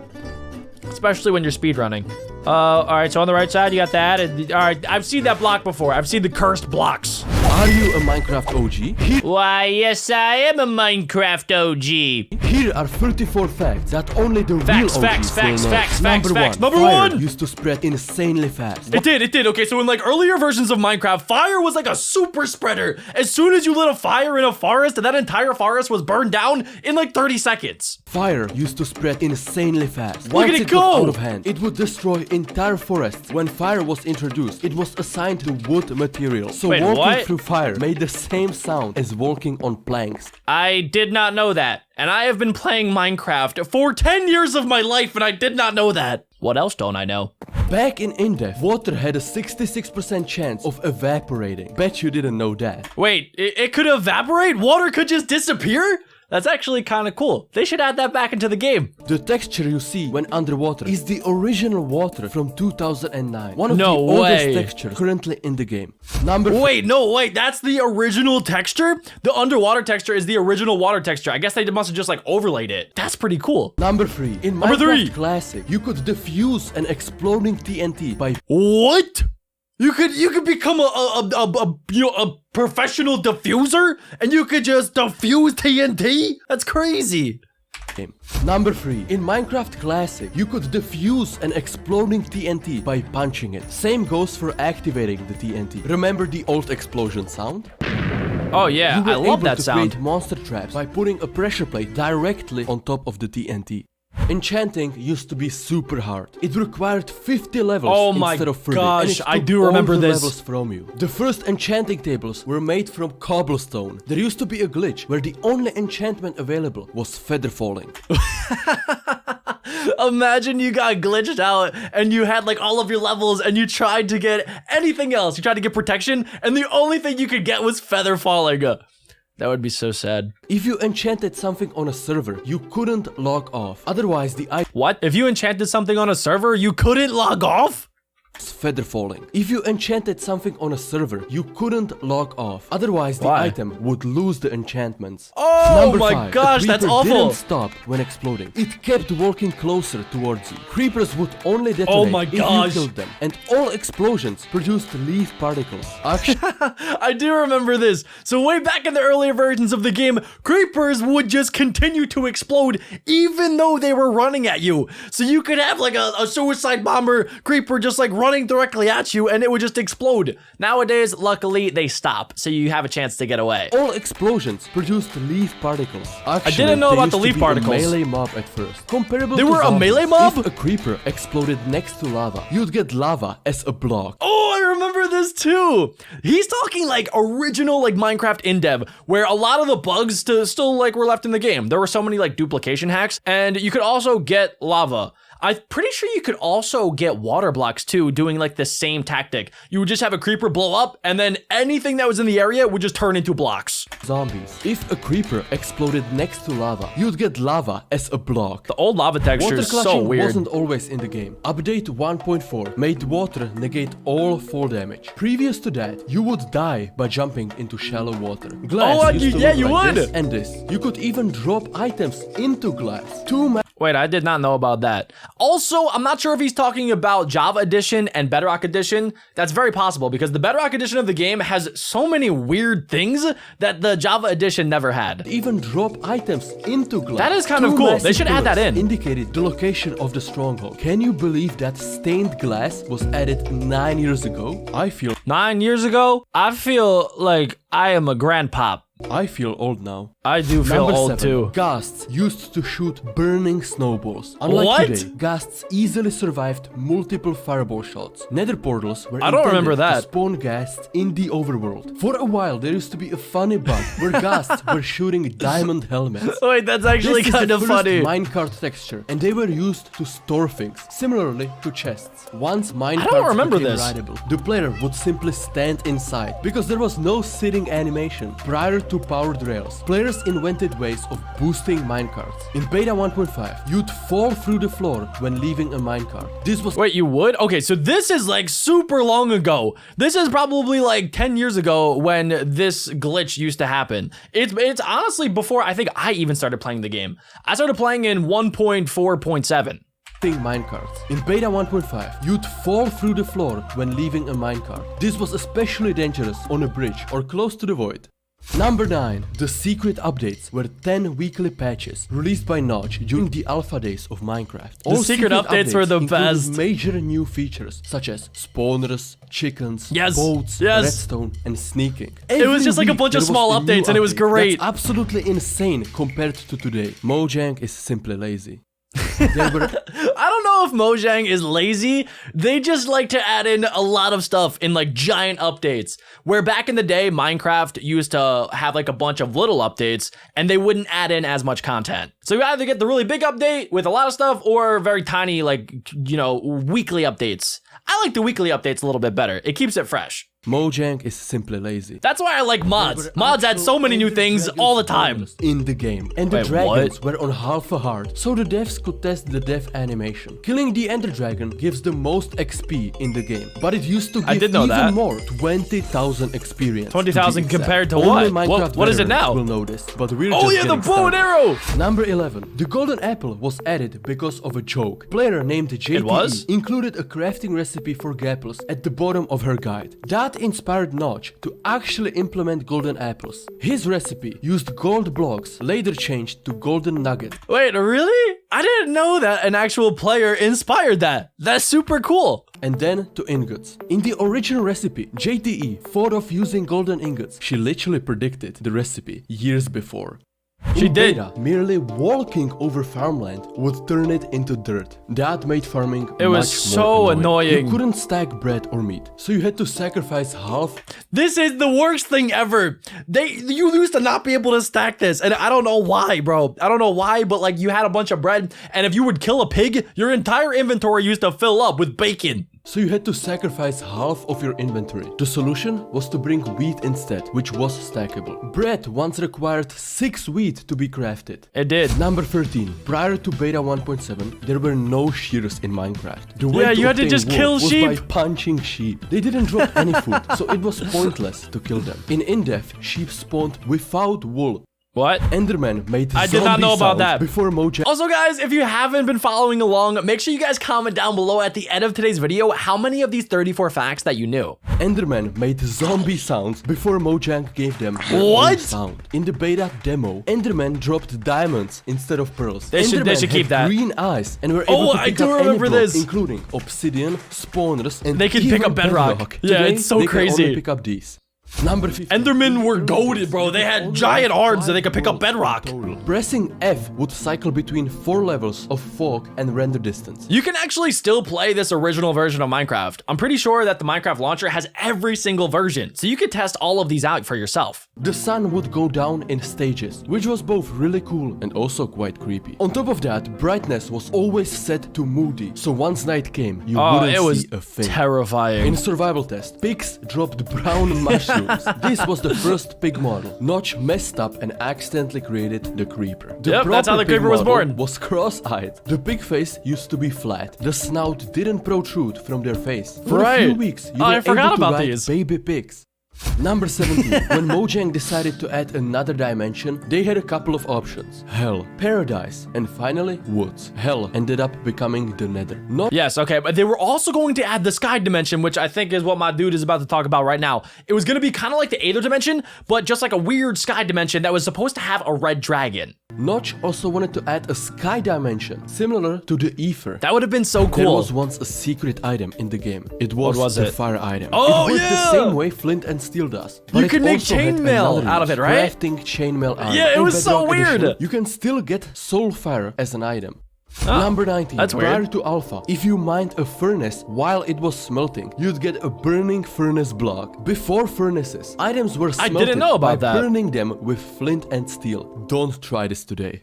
Especially when you're speedrunning. All right, so on the right side, you got that. And, all right, I've seen that block before. I've seen the cursed blocks. Are you a Minecraft OG? Why, yes, I am a Minecraft OG. Here are 34 facts that only the real OGs will know. Number one, fire used to spread insanely fast. It did. Okay, so in like earlier versions of Minecraft, fire was like a super spreader. As soon as you lit a fire in a forest, that entire forest was burned down in like 30 seconds. Fire used to spread insanely fast. Look at it go! Got out of hand, it would destroy entire forests. When fire was introduced, it was assigned to wood material. So walking through fire made the same sound as walking on planks. I did not know that. And I have been playing Minecraft for 10 years of my life and I did not know that. What else don't I know? Back in Indev, water had a 66% chance of evaporating. Bet you didn't know that. Wait, it could evaporate? Water could just disappear? That's actually kind of cool. They should add that back into the game. The texture you see when underwater is the original water from 2009. One of the oldest textures currently in the game. Wait, that's the original texture? The underwater texture is the original water texture. I guess they must have just like overlaid it. That's pretty cool. Number 3. In Minecraft Classic, you could defuse an exploding TNT by... What? You could become a professional diffuser and you could just defuse TNT? That's crazy. Number 3. In Minecraft Classic, you could defuse an exploding TNT by punching it. Same goes for activating the TNT. Remember the old explosion sound? Oh yeah, I love that sound. You were able to create monster traps by putting a pressure plate directly on top of the TNT. Enchanting used to be super hard. It required 50 levels instead of 30. Gosh, I do remember this. Levels from you. The first enchanting tables were made from cobblestone. There used to be a glitch where the only enchantment available was feather falling. Imagine you got glitched out and you had like all of your levels and you tried to get anything else. You tried to get protection and the only thing you could get was feather falling. That would be so sad. If you enchanted something on a server, you couldn't log off. Otherwise, the item... What? If you enchanted something on a server, you couldn't log off? Feather falling. If you enchanted something on a server, you couldn't log off. Otherwise, the item would lose the enchantments. Oh my gosh, that's awful. Didn't stop when exploding. It kept walking closer towards you. Creepers would only detonate if you killed them. And all explosions produced leaf particles. I do remember this. So way back in the earlier versions of the game, creepers would just continue to explode even though they were running at you. So you could have like a suicide bomber creeper just like running directly at you and it would just explode. Nowadays, luckily, they stop, so you have a chance to get away. All explosions produced leaf particles. Actually, I didn't know about the leaf particles. A melee mob at first. Comparable they to were zombies. A melee mob? If a creeper exploded next to lava, you'd get lava as a block. Oh, I remember this too. He's talking like original like Minecraft Indev, where a lot of the bugs still like were left in the game. There were so many like duplication hacks, and you could also get lava. I'm pretty sure you could also get water blocks too, doing like the same tactic. You would just have a creeper blow up and then anything that was in the area would just turn into blocks. Zombies. If a creeper exploded next to lava, you'd get lava as a block. The old lava texture is so weird. Water wasn't always in the game. Update 1.4 made water negate all fall damage. Previous to that, you would die by jumping into shallow water. Glass used to look like this and this. You could even drop items into glass. Wait, I did not know about that. Also, I'm not sure if he's talking about Java Edition and Bedrock Edition. That's very possible because the Bedrock Edition of the game has so many weird things that the Java Edition never had. Even drop items into glass. That is kind of cool. They should add that in. Indicated the location of the stronghold. Can you believe that stained glass was added 9 years ago? 9 years ago? I feel like I am a grandpop. I feel old now. I do feel old too. Ghasts used to shoot burning snowballs. Unlike today, Ghasts easily survived multiple fireball shots. Nether portals were intended to spawn Ghasts in the overworld. For a while, there used to be a funny bug where Ghasts were shooting diamond helmets. Wait, that's actually kind of funny. This is the first minecart texture, and they were used to store things, similarly to chests. Once minecarts became rideable, the player would simply stand inside, because there was no sitting animation. Prior to powered rails, players invented ways of boosting minecarts. In beta 1.5, you'd fall through the floor when leaving a minecart. This was— Wait, you would? Okay, so this is like super long ago. This is probably like 10 years ago when this glitch used to happen. It's honestly before I think I even started playing the game. I started playing in 1.4.7. minecarts. In beta 1.5, you'd fall through the floor when leaving a minecart. This was especially dangerous on a bridge or close to the void. Number 9. The secret updates were 10 weekly patches released by Notch during the alpha days of Minecraft. The secret updates were the best. Major new features such as spawners, chickens, yes, boats, redstone, and sneaking. It was just like a bunch of small updates and it was great. That's absolutely insane compared to today. Mojang is simply lazy. I don't know if Mojang is lazy. They just like to add in a lot of stuff in like giant updates. Where back in the day, Minecraft used to have like a bunch of little updates and they wouldn't add in as much content. So you either get the really big update with a lot of stuff or very tiny, like, you know, weekly updates. I like the weekly updates a little bit better. It keeps it fresh. Mojang is simply lazy. That's why I like mods. Mods add so many new things all the time. In the game. And the dragons were on half a heart, so the devs could test the death animation. Killing the ender dragon gives the most XP in the game. But it used to give even more, 20,000 experience. 20,000 compared to what? What is it now? Will know this, but we're oh yeah, the bow and arrow! Number 11. The golden apple was added because of a joke. Player named JTE included a crafting recipe for gapples at the bottom of her guide. That inspired Notch to actually implement golden apples. His recipe used gold blocks, later changed to golden nugget. Wait, really? I didn't know that an actual player inspired that. That's super cool. And then to ingots. In the original recipe, JTE thought of using golden ingots. She literally predicted the recipe years before. She did. Beta, merely walking over farmland would turn it into dirt. That made farming it was so annoying. You couldn't stack bread or meat, so you had to sacrifice half. This is the worst thing ever. You used to not be able to stack this, and I don't know why, bro. I don't know why, but like you had a bunch of bread, and if you would kill a pig, your entire inventory used to fill up with bacon. So you had to sacrifice half of your inventory. The solution was to bring wheat instead, which was stackable. Bread once required 6 wheat to be crafted. It did. Number 13. Prior to beta 1.7, there were no shears in Minecraft. The way you had to just kill sheep. Was by punching sheep. They didn't drop any food, so it was pointless to kill them. In depth, sheep spawned without wool. What? Enderman made I did not know about that. Before Mojang. Also, guys, if you haven't been following along, make sure you guys comment down below at the end of today's video how many of these 34 facts that you knew. Enderman made zombie sounds before Mojang gave them their own sound. In the beta demo, Enderman dropped diamonds instead of pearls. They should keep that. Green eyes and were able to pick up any block, including obsidian, spawners, and they can pick up bedrock. Yeah, Today, it's so they crazy. Can only pick up these. Number 15. Endermen were goated, bro. They had giant arms that they could pick up bedrock. Pressing F would cycle between 4 levels of fog and render distance. You can actually still play this original version of Minecraft. I'm pretty sure that the Minecraft launcher has every single version, so you could test all of these out for yourself. The sun would go down in stages, which was both really cool and also quite creepy. On top of that, brightness was always set to moody, so once night came, you wouldn't see a thing. Terrifying. In survival test, pigs dropped brown mushrooms. This was the first pig model. Notch messed up and accidentally created the creeper. That's how the creeper was born. Was cross-eyed. The pig face used to be flat. The snout didn't protrude from their face. For a few weeks, you were able to ride baby pigs. Number 17. When Mojang decided to add another dimension, they had a couple of options. Hell, Paradise, and finally, Woods. Hell ended up becoming the Nether. Yes, okay, but they were also going to add the Sky dimension, which I think is what my dude is about to talk about right now. It was going to be kind of like the Aether dimension, but just like a weird Sky dimension that was supposed to have a red dragon. Notch also wanted to add a Sky dimension, similar to the Ether. That would have been so cool. There was once a secret item in the game. It was the fire item. Oh, it worked the same way Flint and Steel does. But you can make chainmail out of it, right? Crafting chainmail iron. Yeah, it was so weird. You can still get Soulfire as an item. Number 19. That's weird. Prior to Alpha, if you mined a furnace while it was smelting, you'd get a burning furnace block. Before furnaces, items were smelted by burning them with flint and steel. Don't try this today.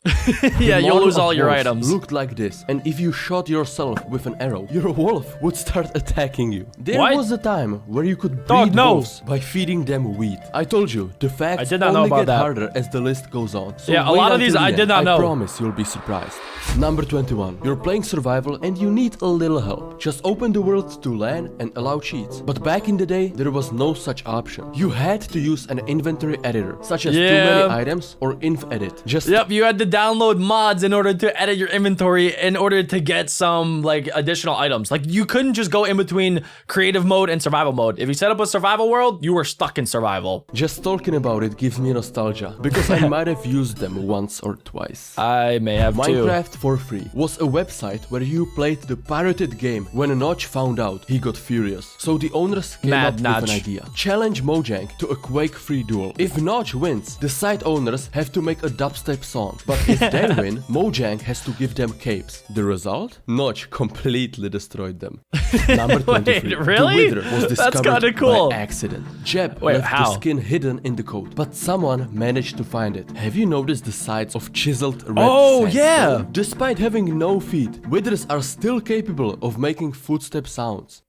Yeah, you'll lose all your items. Looked like this, and if you shot yourself with an arrow, your wolf would start attacking you. There was a time where you could breed wolves by feeding them wheat. I told you, the facts only get harder as the list goes on. So yeah, a lot of these I did not know. I promise you'll be surprised. Number 20. 21. You're playing survival and you need a little help. Just open the world to LAN and allow cheats. But back in the day, there was no such option. You had to use an inventory editor, such as too many items or inf-edit. Yep, you had to download mods in order to edit your inventory in order to get some like additional items. Like you couldn't just go in between creative mode and survival mode. If you set up a survival world, you were stuck in survival. Just talking about it gives me nostalgia because I might have used them once or twice. I may have Minecraft for Free was a website where you played the pirated game. When Notch found out, he got furious. So the owners came up with an idea. Challenge Mojang to a Quake-free duel. If Notch wins, the site owners have to make a dubstep song. But if they win, Mojang has to give them capes. The result? Notch completely destroyed them. Number 23. Wait, really? The Wither was discovered That's kinda cool. by accident. Jeb left the skin hidden in the code, but someone managed to find it. Have you noticed the sides of chiseled red sandstone? Despite having no feet, withers are still capable of making footstep sounds.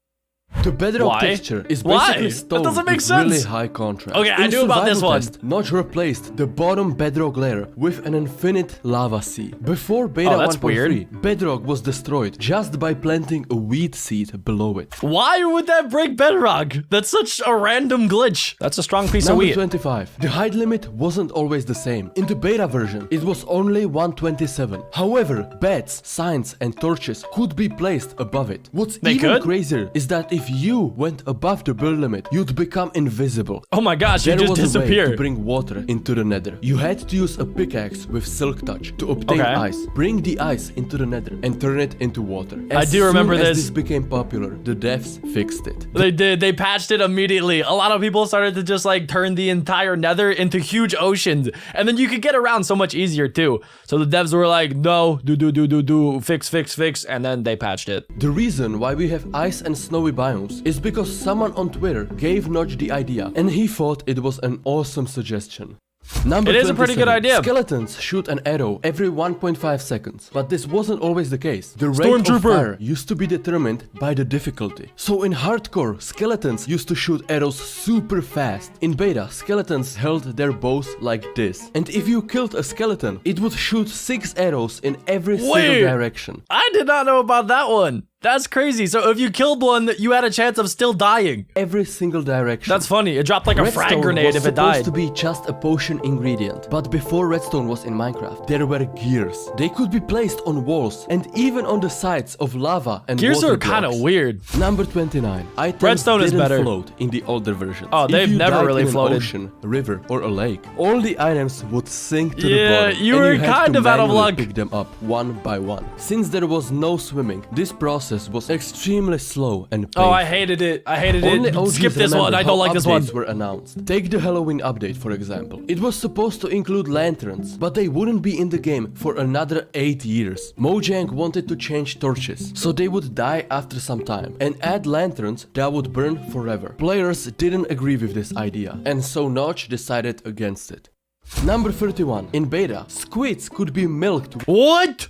The bedrock texture is basically stone with really high contrast. Okay, I knew about this one. Notch replaced the bottom bedrock layer with an infinite lava sea. Before beta 1.3, bedrock was destroyed just by planting a wheat seed below it. Why would that break bedrock? That's such a random glitch. That's a strong piece of wheat. Number 25. The height limit wasn't always the same. In the beta version, it was only 127. However, beds, signs, and torches could be placed above it. What's even crazier is that if you went above the build limit, you'd become invisible. Oh my gosh, you just disappear. There was a way to bring water into the nether. You had to use a pickaxe with silk touch to obtain ice. Bring the ice into the nether and turn it into water. I do remember this. As this became popular, the devs fixed it. They did. They patched it immediately. A lot of people started to just like turn the entire nether into huge oceans. And then you could get around so much easier too. So the devs were like, no, fix. And then they patched it. The reason why we have ice and snowy biomes is because someone on Twitter gave Notch the idea and he thought it was an awesome suggestion. Number 27. It is a pretty good idea. Skeletons shoot an arrow every 1.5 seconds, but this wasn't always the case. The rate of fire used to be determined by the difficulty. So in hardcore, skeletons used to shoot arrows super fast. In beta, skeletons held their bows like this. And if you killed a skeleton, it would shoot 6 arrows in every single direction. I did not know about that one. That's crazy. So if you killed one, you had a chance of still dying. Every single direction. That's funny. It dropped like a frag grenade if it died. Redstone was supposed to be just a potion ingredient. But before redstone was in Minecraft, there were gears. They could be placed on walls and even on the sides of lava and gears water are kind of blocks. weird. Number 29. Items redstone is better. Float in the older versions. Oh, they've never really floated. Ocean, river, or a lake. All the items would sink to the bottom. You were kind of out of luck. Pick them up one by one. Since there was no swimming, this process was extremely slow and painful. Oh, I hated it. Skip this one. I don't like this one. Were announced. Take the Halloween update, for example. It was supposed to include lanterns, but they wouldn't be in the game for another 8 years. Mojang wanted to change torches, so they would die after some time, and add lanterns that would burn forever. Players didn't agree with this idea, and so Notch decided against it. Number 31. In beta, squids could be milked. What?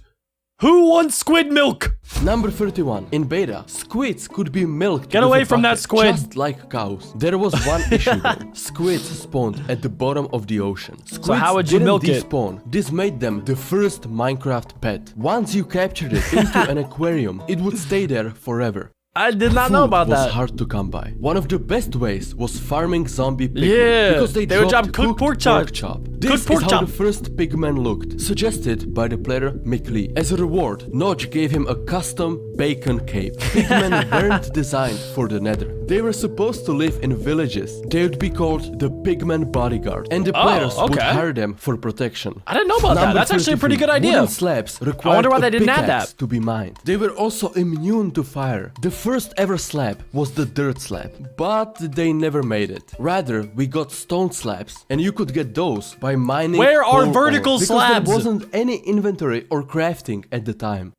Who wants squid milk? Number 31. In beta, squids could be milked. Get away from that squid. Just like cows. There was one issue though. Squids spawned at the bottom of the ocean. Squids so how would you milk it? Despawn. This made them the first Minecraft pet. Once you captured it into an aquarium, it would stay there forever. I did not know about that. Food was hard to come by. One of the best ways was farming zombie pigmen. Because they would drop cooked pork chop. This is how the first pigman looked, suggested by the player McLee. As a reward, Notch gave him a custom bacon cape. Pigmen weren't designed for the nether. They were supposed to live in villages. They would be called the Pigman Bodyguard, and the players would hire them for protection. I didn't know about that. That's actually a pretty good idea. Wooden slabs required I wonder why they didn't add that. To be mined. They were also immune to fire. The first ever slab was the dirt slab, but they never made it. Rather, we got stone slabs, and you could get those by mining. Where are vertical slabs? There wasn't any inventory or crafting at the time.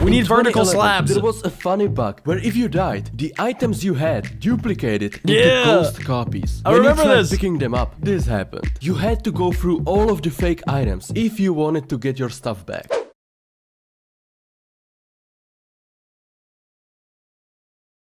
We need vertical slabs. There was a funny bug where if you died, the items you had duplicated into ghost copies. I remember this. Picking them up, this happened. You had to go through all of the fake items if you wanted to get your stuff back.